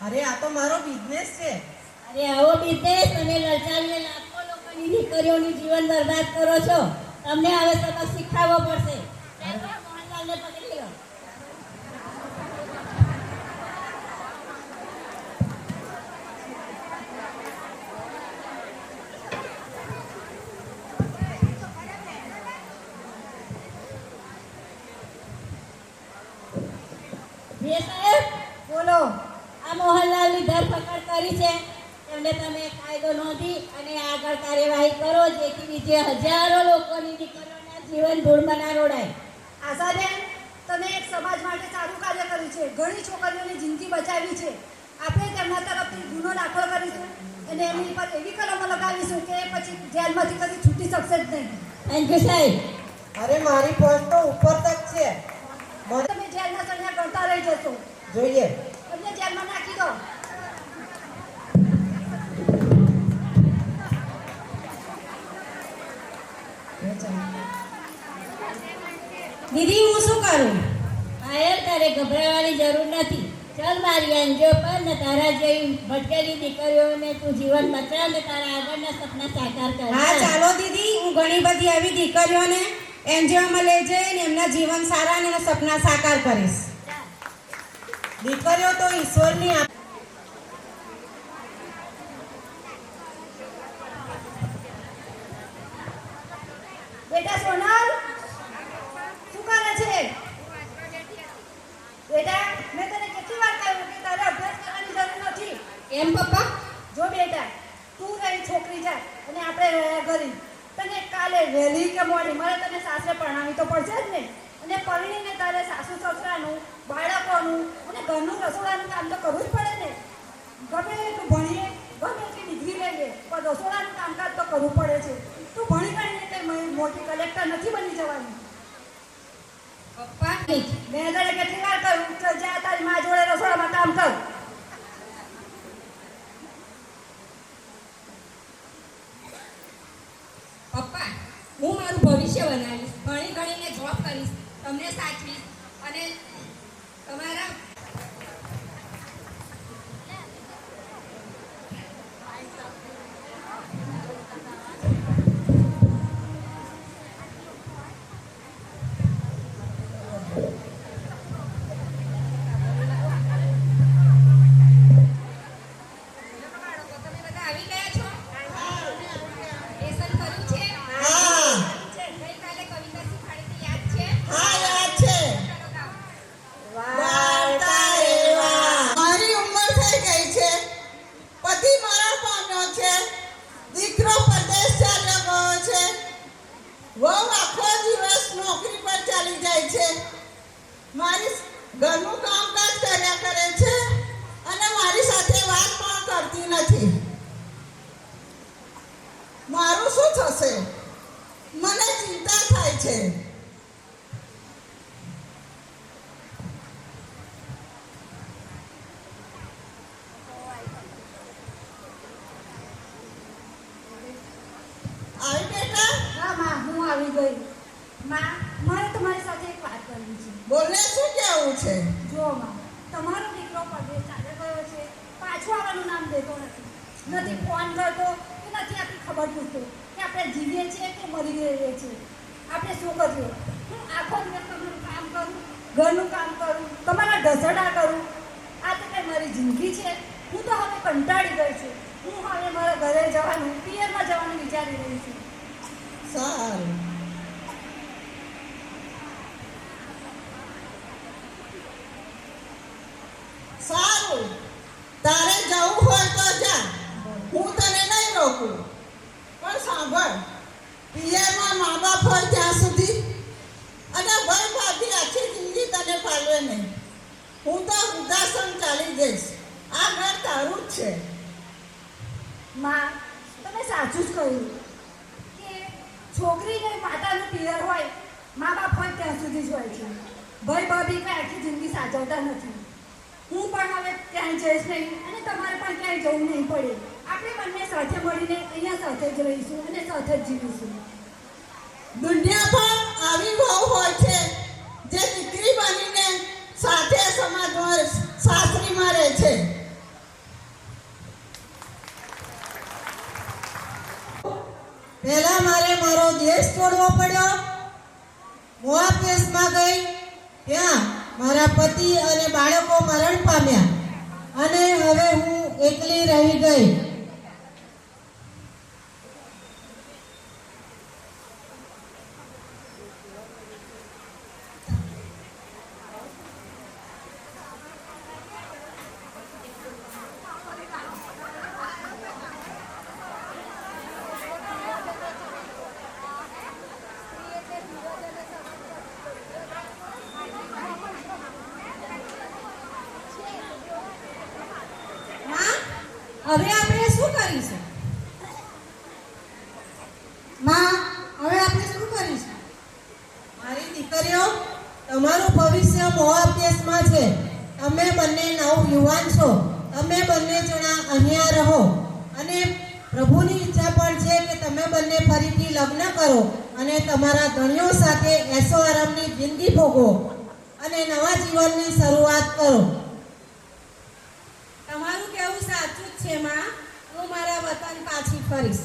અરે આ તો મારો બિઝનેસ છે. અરે આવો બિઝનેસ તમે લલચાવીને લાખો લોકોની દીકરીઓની જીવન બરબાદ કરો છો. તમને હવે સબક શીખવવો પડશે. મોહનલાલને પકડી લો. જી સાહેબ, બોલો. આ મોહનલાલની ધરપકડ કરી છે. એમને તમે કાયદો નોંધી અને આગળ કાર્યવાહી કરો, જેથી બીજે હજારો લોકોની દીકરીઓના જીવન ધૂળમાં ના રોડાય. આશાબેન, તમે એક સમાજ માટે સારું કાર્ય કર્યું છે. ઘણી છોકરીઓની જિંદગી બચાવી છે. આપણે તેમના તરફથી ગુનો દાખલ કરીશું અને એમની પર એવી કલમો લગાવીશું કે પછી જેલમાંથી કદી છૂટી શકશે જ નહીં. થેન્ક યુ સાહેબ. અરે મારી પોસ્ટ તો ઉપર તક છે. તમે જેલના સળિયા કરતા રહી જશો. જોઈએ. એમને જેલમાં નાખી દો. દીદી, હું શું કરું? પાયલ, તારે ગભરાવાની જરૂર નથી. ચાલ મારી એનજીઓ પર ને તારા જેવી ભટકેલી દીકરીઓને તું જીવન બચાવ ને તારા આગળના સપના સાકાર કર. હા ચાલો દીદી, હું ઘણી બધી આવી દીકરીઓને એનજીઓમાં લઈ જઈને એમના જીવન સારા અને એના સપના સાકાર કરીશ. દીકરીઓ તો ઈશ્વરની બેટા સોનલ, શું કરે છે? બેટા, મેં તને કેટલી વાર કહ્યું કે તારે અભ્યાસ કરવાની જરૂર નથી. કેમ પપ્પા? જો બેટા, તું રહી છોકરી જાય અને આપણે રહ્યા ઘરે. તને કાલે વહેલી કે મોડી મારે તને સાસરે પરણાવી તો પડશે જ ને. અને પરણીને તારે સાસુ સસરાનું, બાળકોનું અને ઘરનું રસોડાનું કામ તો કરવું જ પડે ને. ગમે એટલું ભણીએ, ગમે એટલી ડિગ્રી લઈએ, પણ રસોડાનું કામકાજ તો કરવું પડે છે. તું ભણી ગણીને કંઈ મોટી કલેક્ટર નથી બની જવાની. પપ્પા, મેં તને કેટલી વાર કહ્યું કે જા તારી મા જોડે રસોડામાં કામ કર. પપ્પા, તમને સાચવીશ અને તમારા ઘરનું કામકાજ કર્યા કરે છે અને મારી સાથે વાત પણ કરતી નથી. મારું શું થશે? મને ચિંતા થાય છે. આવી બેટા? હા માં, હું આવી ગઈ. માં, મારે તમારી સાથે એક વાત કરવી છે. બોલને, શું કહેવું છે? જો માં, તમારો દીકરો પરદેશ ચાલે ગયો છે, પાછું આવવાનું નામ દેતો નથી ફોન કરતો કે નથી આપણી ખબર પૂછતો કે આપણે જીવીએ છીએ કે મરી ગઈએ છીએ. આપણે શું કરીએ? હું આખો દિવસ તમારું કામ કરું, ઘરનું કામ કરું, તમારા ઢસડા કરું. આ તો કંઈ મારી જિંદગી છે? હું તો હવે કંટાળી ગઈ છું. હું હવે મારા ઘરે જવાનું, પિયરમાં જવાનું વિચારી રહી છું. સારું. સારું, તારે જવું હોય તો જા, હું તને નહીં રોકું. પણ સાંભળ, પિયરમાં મા બાપ હોય ત્યાં સુધી અને ભાઈ ભાભી આખી જિંદગી તને પાલવે નહીં. હું તો વૃદ્ધાશ્રમ ચાલી જઈશ. આ ઘર તારું જ છે. માં, તમે સાચું જ કહ્યું કે છોકરીને માતાનું પિયર હોય, મા બાપ હોય ત્યાં સુધી જ હોય છે. ભાઈ ભાભી કંઈ આખી જિંદગી સાચવતા નથી. હું પણ હવે ક્યાંય જઈશ નહીં અને તમારે પણ ક્યાંય જવું નહીં પડે. આપણે બંને સાથે મળીને અહીંયા સાથે જ રહીશું અને સાથે જ જીવીશું. દુનિયા પણ આવી બહુ હોય છે જે દીકરી બનીને સાથે સમાજમાં સાસરીમાં રહે છે. પહેલા મારે મારો દેશ છોડવો પડ્યો. મોઆબ દેશમાં ગઈ, ત્યાં મારા પતિ અને બાળકો મરણ પામ્યા અને હવે હું એકલી રહી ગઈ. હવે આપણે શું કરીશું? માં, હવે આપણે શું કરીશું? મારી દીકરીઓ, તમારું ભવિષ્ય મોઆબ દેશમાં છે. તમે બંને નવયુવાન છો. તમે બંને જણા અહીંયા રહો અને પ્રભુની ઈચ્છા પણ છે કે તમે બંને ફરીથી લગ્ન કરો અને તમારા ધણીઓ સાથે એસો આરામની જિંદગી ભોગવો અને નવા જીવનની શરૂઆત કરો. તમારું કહેવું સાચું જ છે માં. હું મારા વતન પાછી ફરીશ.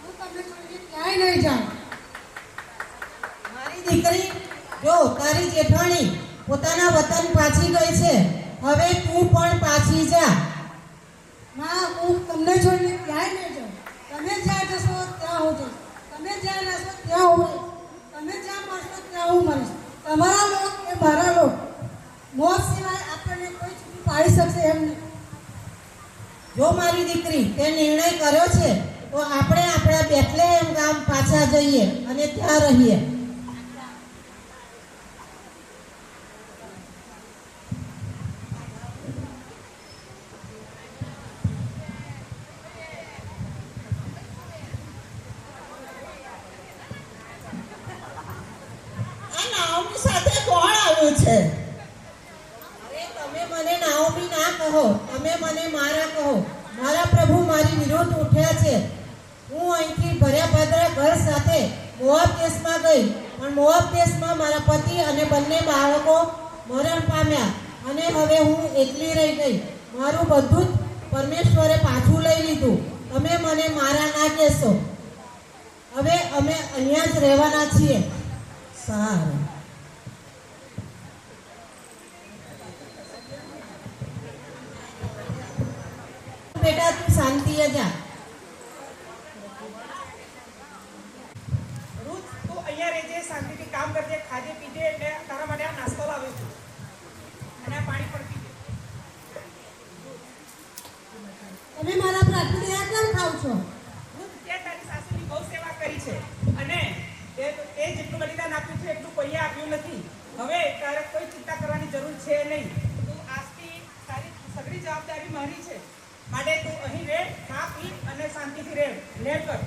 હું તમને છોડીને ક્યાંય નહીં જાઉં. મારી દીકરી, જો તારી જેઠાણી પોતાના વતન પાછી ગઈ છે, હવે તું પણ પાછી જા. માં, હું તમને છોડીને ક્યાંય નહીં જાઉં. તમે જ્યાં જશો ત્યાં હું જઈશ. તમે જ્યાં રહેશો ત્યાં હું રહીશ. તમે જ્યાં મળશો ત્યાં હું મળીશ. તમારા લોક એ મારા લોક. મોત સિવાય આપણને કોઈ છૂટી પાડી શકશે એમ નહીં. જો મારી દીકરી તે નિર્ણય કર્યો છે તો આપણે આપણા બેથલેહેમ ગામ પાછા જઈએ અને ત્યાં રહીએ. આ નાઓમી સાથે કોણ આવ્યું છે? અરે તમે મને નાઓમી ના કહો, તમે મને મારા કહો. મારા પ્રભુ મારી વિરુદ્ધ ઉઠ્યા છે. હું અહીંથી ભર્યા ઘર સાથે મોઆબ દેશમાં ગઈ, પણ મોઆબ દેશમાં મારા પતિ અને બંને બાળકો મરણ પામ્યા અને હવે હું એકલી રહી ગઈ. મારું બધું જ પરમેશ્વરે પાછું લઈ લીધું. તમે મને મારા ના કહેશો. હવે અમે અહીંયા જ રહેવાના છીએ. સારું. બેટા તું શાંતિએ જા. રૂથ, તું અહીંયા રહેજે, શાંતિથી કામ કરજે, ખાજે પીજે. એટલે તારા માટે આ નાસ્તો લાવ્યો છું અને આ પાણી પણ પીજે. તમે મારા પર આટલી દયા કેમ ખાવ છો? રૂથ, તે તારી સાસુની બહુ સેવા કરી છે અને તે જેટલું બલિદાન આપ્યું છે એટલું કોઈએ આપ્યું નથી. હવે તારે કોઈ ચિંતા કરવાની જરૂર છે નહીં. તું આજથી તારી સગળી જવાબદારી મારી છે, માટે તું અહીં રહે, ખા પી અને શાંતિથી રહે કર.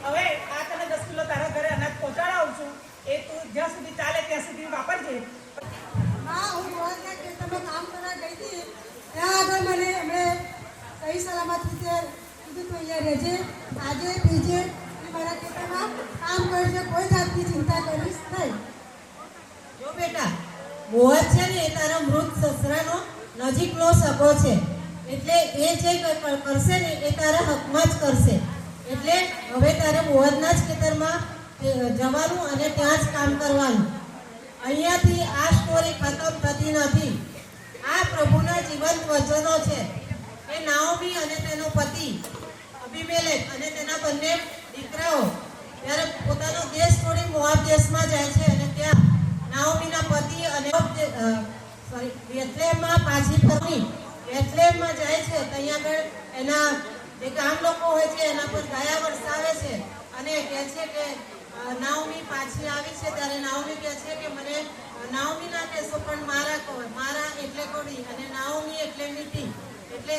હવે આ તને 10 કિલો તારા ઘરે અનાજ પહોંચાડાવું છું. એ તું જ્યાં સુધી ચાલે ત્યાં સુધી વાપરજે. હા, હું મોહનના ખેતરમાં કામ કરવા ગઈ હતી, ત્યાં આગળ મને એમણે સહી સલામત રીતે કીધું તું અહીંયા રહેજે, આજે પીજે, મારા ખેતરમાં કામ કરજે, કોઈ જાતની ચિંતા કરીશ નહીં. જો બેટા, મોહજ છે ને એ તારા મૃત સસરાનો નજીકનો સગો છે, એટલે એ જે કરશે ને એ તારા હકમાં જ કરશે. એટલે હવે તારે મોહજના જ ખેતરમાં જવાનું અને ત્યાં જ કામ કરવાનું. અહીંયાથી આ સ્ટોરી ખતમ થતી નથી. આ પ્રભુના જીવંત વચનો છે. એ નાઓમી અને તેનો પતિ અબીમેલેક અને તેના બંને દીકરાઓ ત્યારે પોતાનો દેશ છોડી મોઆબ દેશમાં જાય છે અને ત્યાં નાઓમીના પતિ અને બેથલેહમમાં પાછી ફરી બેથલેહમમાં જાય છે. ત્યાં આગળ એના જે ગામ લોકો હોય છે એના પર દયા વરસાવે છે અને કહે છે કે નાઓમી પાછી આવી છે. ત્યારે નાઓમી કહે છે કે મને નાઓમી ના કહેશો પણ મારા કહો. મારા એટલે કોડી અને નાઓમી એટલે મીઠી. એટલે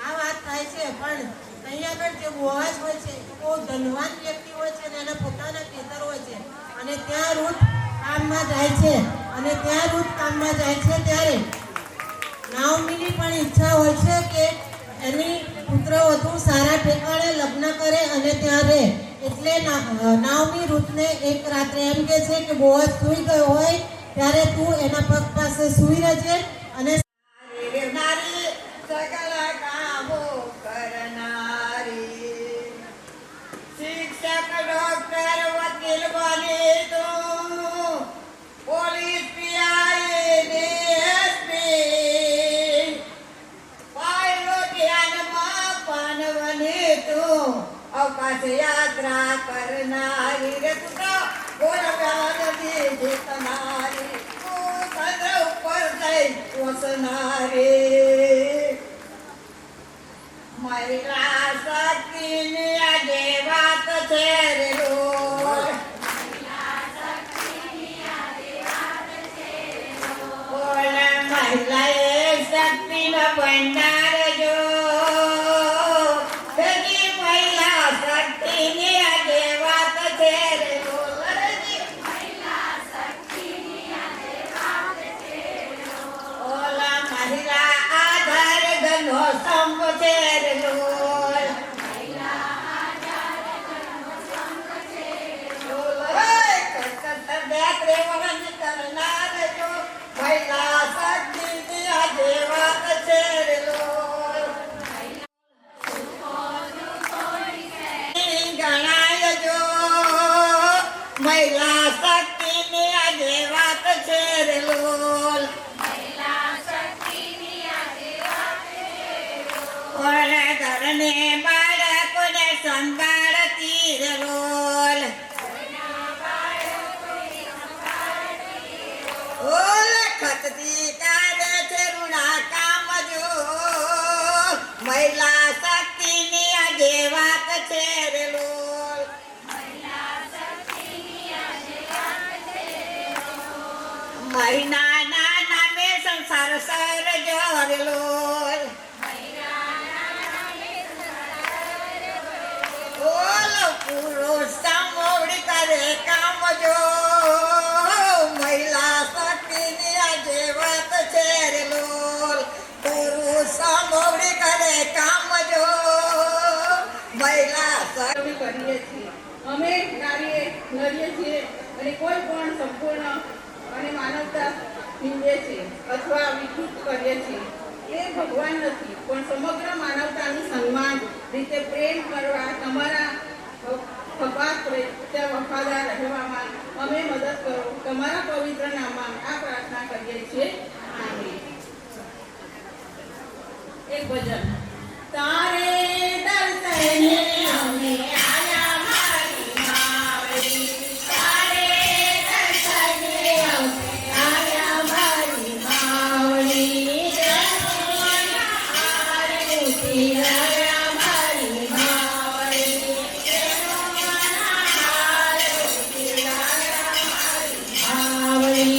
આ વાત થાય છે. પણ અહીંયા આગળ જે બોઆઝ હોય છે એ બહુ ધનવાન વ્યક્તિ હોય છે અને એના પોતાના ખેતર હોય છે અને ત્યાં રૂથ કામમાં જાય છે. અને ત્યાં રૂથ કામમાં જાય છે ત્યારે નાઓમીની પણ ઈચ્છા હોય છે કે એની પુત્ર વધુ સારા ઠેકાણે લગ્ન કરે અને ત્યાં રહે. એટલે નાઓમી રૂથને એક રાત્રે એમ કહે છે કે બોઆઝ સૂઈ ગયો હોય ત્યારે તું એના પગ પાસે સૂઈ રહેજે અને શિક્ષક, ડોક્ટર, વકીલ બને તો પોલીસ, પીઆઈ, ડીએસપી, પાયલોટ, યાનમાં પાન બને તો અવકાશ યાત્રા કરનારી રે પુત્ર ગોળવ્યાન દીધી તમારી તું ચંદ્ર ઉપર જઈ પહોંચનારી મહિલા શક્તિની આજે વાત છે રે લોલ. મહિલા એ શક્તિનો ભંડાર જો મહિલા શક્તિની આજે વાત છે રે લોલ. ઓલા મહિલા આધાર ઘનો સ્તંભ છે રે લોલ. મહિલા શક્તિની આજે વાત છે રે લોલ. ગણાય જો મહિલા શક્તિની આજે વાત છે રે લોલ. ઘરને બાળકોને સંભાળતી રે લોલ. ખતતી કાઢે છે રૂડા કામ જો મહિલા શક્તિની આજે વાત છે રે લોલ. મહિનાના નામે સંસાર સર્જો રે લોલ. પુરુષ સામોડી કરે કામ જો મહિલા શક્તિની આજે વાત છે રે લોલ. પુરુષ સામોડી કરે કામ જો અમે કરીએ છીએ. અમે લડીએ છીએ અને કોઈ પણ સંપૂર્ણ અને માનવતા નીંદે છે અથવા વિકૃત કરીએ છીએ. એ ભગવાન નથી, પણ સમગ્ર માનવતાનું સન્માન રીતે પ્રેમ કરવા, તમારા ખભા પ્રત્યે વફાદાર રહેવામાં અમે મદદ કરો. તમારા પવિત્ર નામમાં આ પ્રાર્થના કરીએ છીએ. આમીન. એક ભજન. તારે દર્શને અમે આયા મારી માવડી, તારે દર્શને અમે આયા મારી માવડી, આરતી આયા મારી માવડી, આરતી આયા મારી માવડી.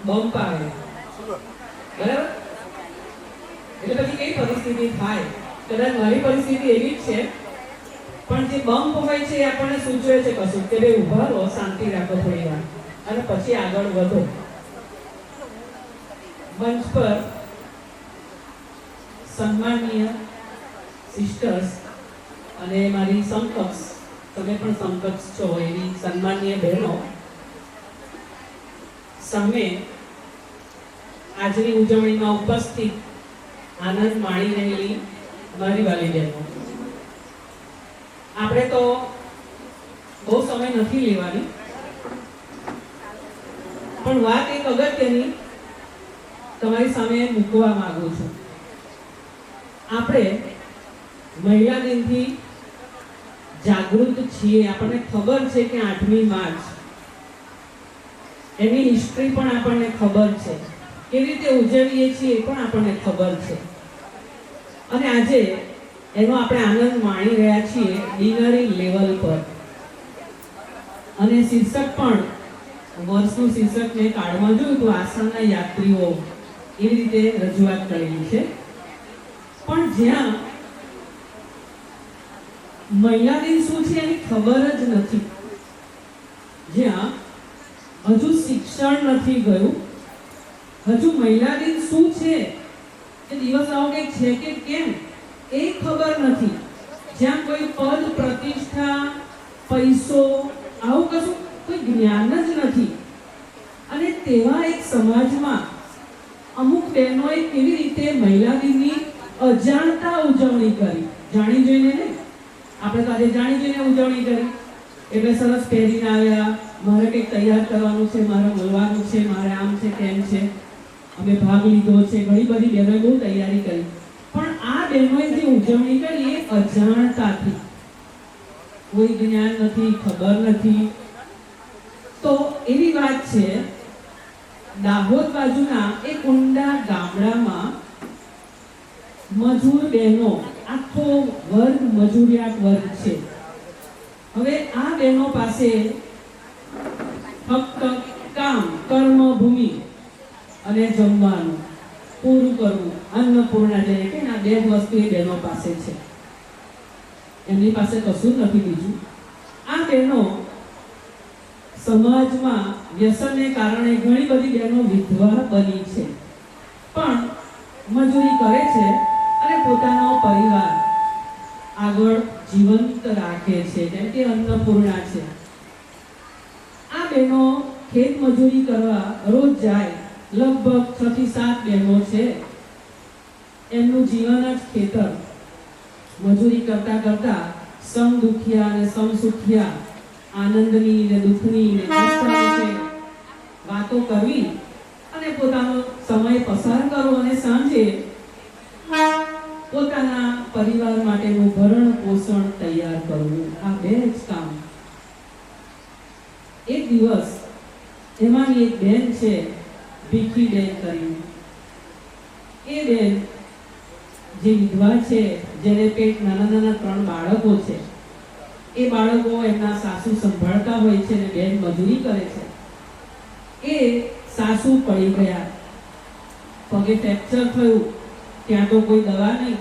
બમ્પ આવે બરાબર, એટલે પછી કઈ પરિસ્થિતિ થાય? કદાચ મારી પરિસ્થિતિ એવી જ છે, પણ જે બમ્પ હોય છે એ આપણને સૂચવે છે કશું કે ભાઈ ઊભા રહો, શાંતિ રાખો થોડી વાર અને પછી આગળ વધો. મંચ પર સન્માનીય સિસ્ટર્સ અને મારી સમકક્ષ, તમે પણ સમકક્ષ છો એવી સન્માનીય બહેનો સામે આજની ઉજવણીમાં ઉપસ્થિત આનંદ માણી રહેલી મારી વાલી બહેનો, આપણે તો બહુ સમય નથી લેવાની, પણ વાત એક અગત્યની તમારી સામે મૂકવા માંગુ છું. આપણે મહિલા દિનથી જાગૃત છીએ, આપણને ખબર છે કે 8મી માર્ચ એની હિસ્ટ્રી પણ આપણને ખબર છે, કેવી રીતે ઉજવીએ છીએ એ પણ આપણને ખબર છે, અને આજે એનો આપણે આનંદ માણી રહ્યા છીએ ડિનરી લેવલ પર. અને શીર્ષક પણ વર્ષનું શીર્ષક મેં કાર્ડમાં જોયું તો આસામના યાત્રીઓ એવી રીતે રજૂઆત કરેલી છે. પણ જ્યાં મહિલા દિન શું છે એની ખબર જ નથી, જ્યાં હજુ શિક્ષણ નથી ગયું, હજુ મહિલા દિન શું છે એ દિવસ આવો કંઈક છે કે કેમ એ ખબર નથી, જ્યાં કોઈ પદ પ્રતિષ્ઠા પૈસો આવું કશું કોઈ જ્ઞાન જ નથી, અને તેવા એક સમાજમાં અમુક બહેનોએ કેવી રીતે મહિલા દિનની અજાણતા ઉજવણી કરી, જાણી જોઈને ને. આપણે તો આજે જાણી જોઈને ઉજવણી કરી, એટલે સરસ પહેરીને આવ્યા, મારે કંઈક તૈયાર કરવાનું છે, મારે મળવાનું છે, મારે આમ છે તેમ છે, અમે ભાગ લીધો છે, ઘણી બધી બહેનોએ બહુ તૈયારી કરી. પણ આ બહેનોએ જે ઉજવણી કરી એ અજાણતાથી, કોઈ જ્ઞાન નથી, ખબર નથી. તો એવી વાત છે, દાહોદ બાજુના એક ઊંડા ગામડામાં મજૂર બહેનો, આખો વર્ગ મજૂરિયાત વર્ગ છે. હવે આ બહેનો પાસે ફક્ત કામ, કર્મભૂમિ અને જમવાનું પૂરું કરવું, અન્નપૂર્ણા જેને કે આ 2 વસ્તુ એ બહેનો પાસે છે, એમની પાસે કશું નથી બીજું. આ બહેનો સમાજમાં વ્યસનને કારણે ઘણી બધી બહેનો વિધવા બની છે, પણ મજૂરી કરે છે અને પોતાનો પરિવાર આગળ જીવંત રાખે છે, જેમ કે અન્નપૂર્ણા છે. આ બહેનો ખેત મજૂરી કરવા રોજ જાય, લગભગ 6 થી 7 બહેનો છે, એમનું જીવન જ ખેતર મજૂરી કરતા કરતા સમ દુખિયા અને સમ સુખિયા, આનંદની ને દુઃખની ને કષ્ટની વિશે વાતો કરવી અને પોતાનો સમય પસાર કરવો અને સાંજે પોતાના પરિવાર માટેનું ભરણ પોષણ તૈયાર કરવું, આ બે જ કામ. એક દિવસ એમાંની એક બેન છે, ભીખી બેન કરીને. એ બેન જે વિધવા છે, જેને પેટ નાના નાના 3 બાળકો છે, એ બાળકો એમના સાસુ સંભાળતા હોય છે અને બેન મજૂરી કરે છે. એ સાસુ પડી ગયા, પગે ફ્રેક્ચર થયું, ત્યાં તો કોઈ દવા નહીં,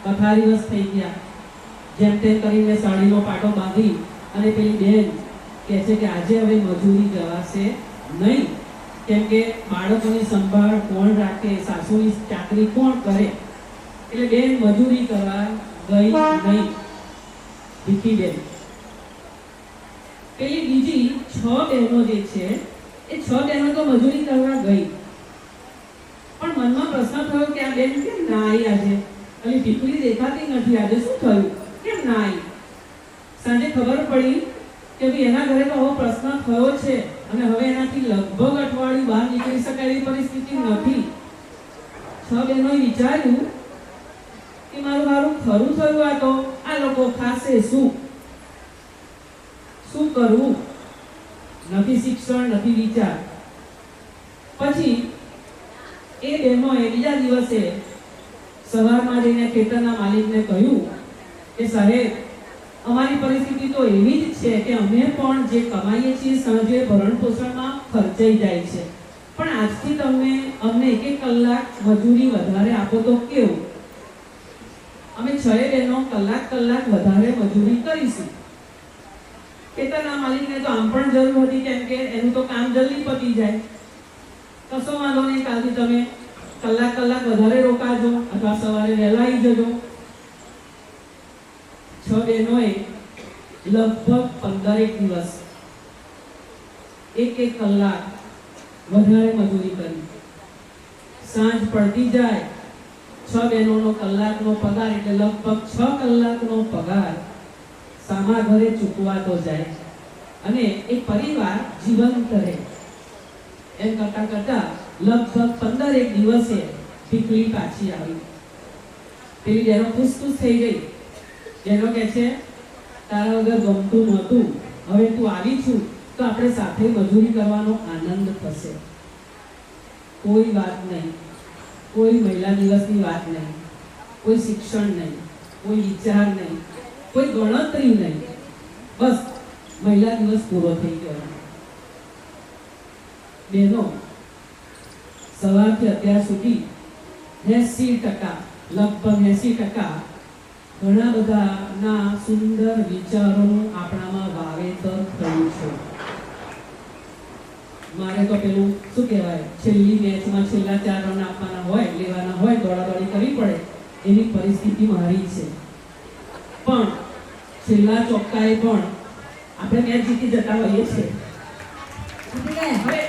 પથારીવશ થઈ ગયા. જેમ તેમ કરીને સાડીનો પાટો બાંધી અને પેલી બેન કહે છે કે આજે હવે મજૂરી જવાશે નહીં, કેમ કે બાળકોની સંભાળ કોણ રાખે, સાસુની ચાકરી કોણ કરે. એટલે બેન મજૂરી કરવા ગઈ નહીં, ભીખી બેન. પેલી બીજી 6 બહેનો જે છે, એ 6 બહેનો તો મજૂરી કરવા ગઈ, પણ મનમાં પ્રશ્ન થયો કે આ બેન કેમ ના આવી આજે? અને દીકરી દેખાતી નથી, આજે શું થયું, કેમ ના આવી? સાંજે ખબર પડી કે ભાઈ એના ઘરે તો આવો પ્રશ્ન થયો છે અને હવે એનાથી લગભગ અઠવાડિયું બહાર નીકળી શકાય એવી પરિસ્થિતિ નથી. 6 બહેનોએ વિચાર્યું કે મારું ખરું થયું, આ લોકો ખાશે શું કરવું? નથી શિક્ષણ, નથી વિચાર. પછી એ બહેનોએ બીજા દિવસે સવારમાં જઈને ખેતરના માલિકને કહ્યું કે સાહેબ, અમારી પરિસ્થિતિ તો એવી જ છે કે અમે પણ જે કમાઈએ છીએ સાંજે ભરણ પોષણમાં ખર્ચાઈ જાય છે, પણ આજથી તમે અમને 1 કલાક મજૂરી વધારે આપો તો કેવું? અમે 6 બહેનો કલાક વધારે મજૂરી કરીશું. ખેતરના માલિકને તો આમ પણ જરૂર હતી, કેમ કે એનું તો કામ જલ્દી પતી જાય. કશો વાંધો નહીં, કાલથી તમે કલાક વધારે રોકાજો અથવા સવારે વહેલા આવી જજો. 6 બહેનોએ લગભગ 15 દિવસ 1 કલાક વધારે મજૂરી કરી. સાંજ પડતી જાય, 6 બહેનોનો કલાકનો પગાર એટલે લગભગ 6 કલાકનો પગાર સામા ઘરે ચૂકવાતો જાય અને એ પરિવાર જીવંત રહે. એમ કરતા લગભગ 15 દિવસે દીકરી પાછી આવી. પેલી બહેનો ખુશ થઈ ગઈ. જેનો કહે છે તારા વગર ગમતું નહોતું, હવે તું આવી છું તો આપણે સાથે મજૂરી કરવાનો આનંદ થશે. કોઈ વાત નહીં, કોઈ મહિલા દિવસની વાત નહીં, કોઈ શિક્ષણ નહીં, કોઈ વિચાર નહીં, કોઈ ગણતરી નહીં, બસ મહિલા દિવસ પૂરો થઈ ગયો. બહેનો સવારથી અત્યાર સુધી 80%, લગભગ 80% ઘણા બધાના સુંદર વિચારોનું આપણામાં વાવેતર થયું છે. મારે તો પેલું શું કહેવાય, છેલ્લી મેચમાં છેલ્લા 4 રન આપવાના હોય, લેવાના હોય, દોડાદોડી કરવી પડે એવી પરિસ્થિતિ મારી છે. પણ છેલ્લા ચોક્કાએ પણ આપણે મેચ જીતી જતા હોઈએ છીએ. હવે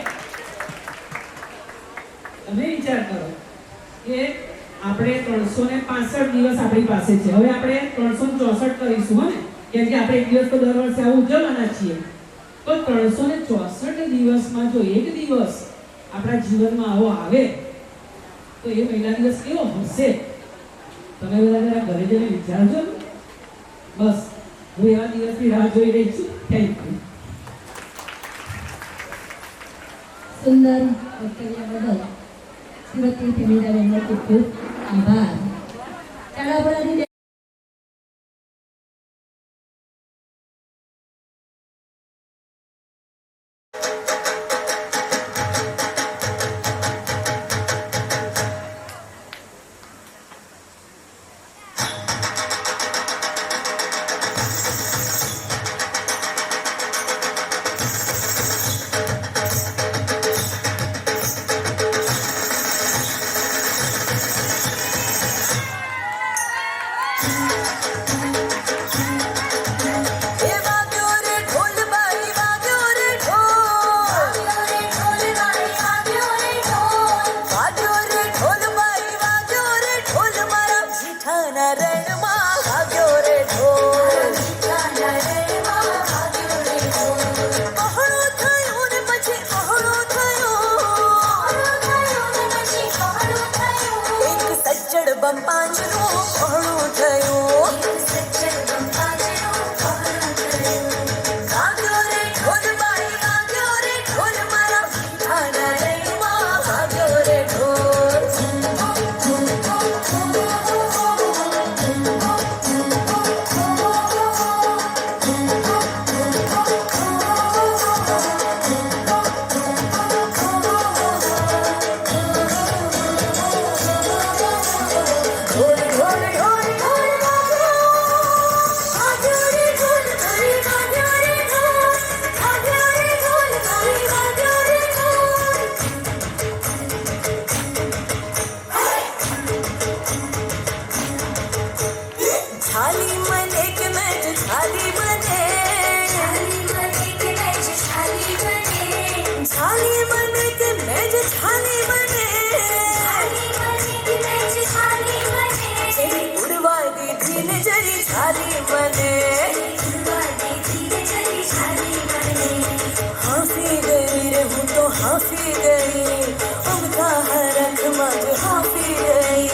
તમે વિચાર કરો કે આપણે 365 દિવસ આપણી પાસે છે. હવે આપણે 364 કરીશું, હો ને, કેમ કે આપણે એક દિવસ તો દર વર્ષે આવું ઉજવવાના છીએ. તો 364 દિવસમાં જો એક દિવસ આપણા જીવનમાં આવો આવે તો એ મહિલા દિવસ કેવો હશે? તમે બધા જરા ઘરે જઈને વિચારજો. બસ હું એવા દિવસની રાહ જોઈ રહી છું. Thank you. સુંદર વક્તવ્ય બદલ શ્રીમતી ફેમિલાબેનનો ખૂબ ખૂબ આભાર. ચાલાપરાની छानी बने उड़वा दी ने जरी छाली बने हाफी गई रे हूँ तो हाफी गई अब कहाँ रख मग हाफी गई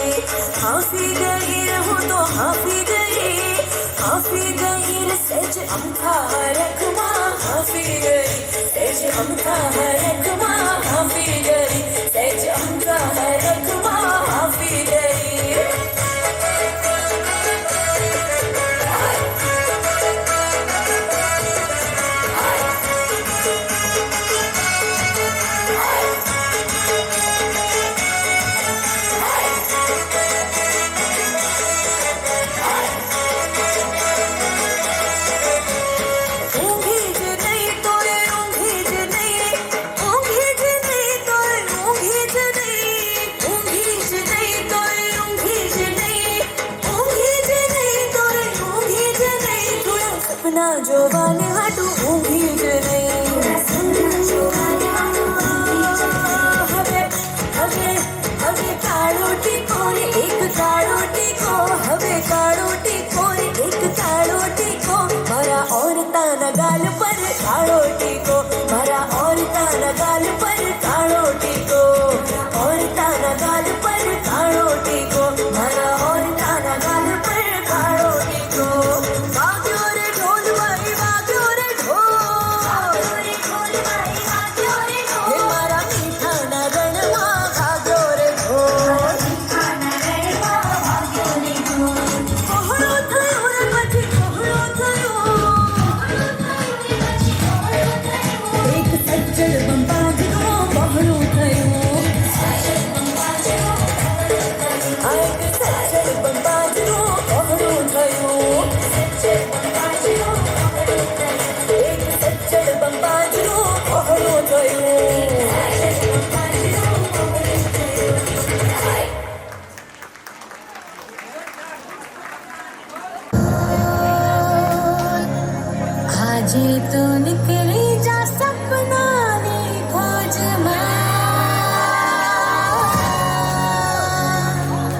रे हूँ तो हाफी गई रे सेज अमथा रख माँ हाफी गई सेज अमथा रख माँ हाफी गई सेज अमथा रख माँ हाफी गई જોવાને હાટું ઊંઘી જ હવે કાળો ટીકો ને એક કાળો ટીકો હવે કાળો ટીકો ને એક કાળો ટીકો મારા ઓરતાના ગાલ પર કાળો ટીકો મારા ઓરતાના ગાલ પર કાળો ટીકો ઓરતાના ગાલ પર કાળો ટીકો મારા ઓરતાના ગાલ પર કાળો ટીકો આજે તો નીકળી જા સપનાની ખોજમાં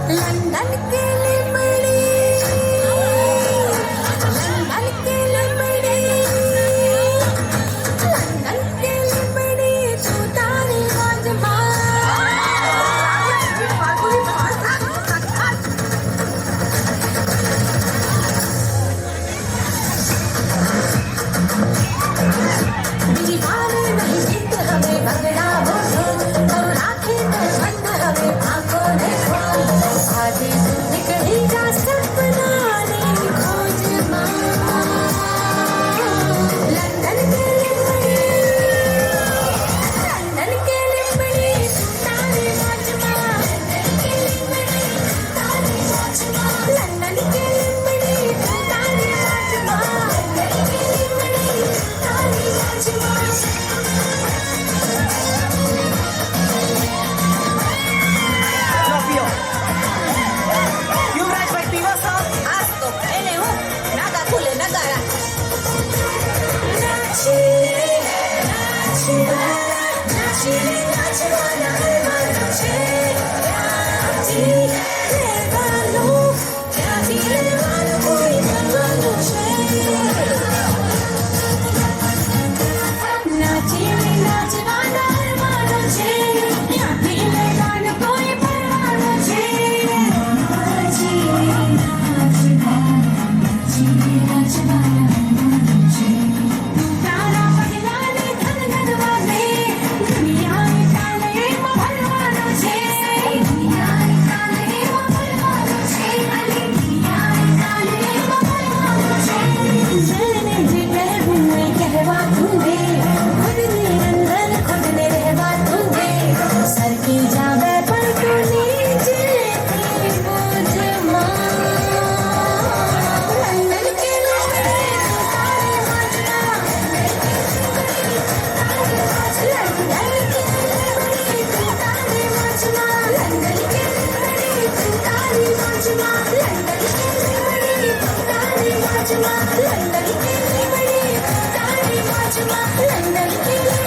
લંડન કે લીમડી તું તારી लंदन के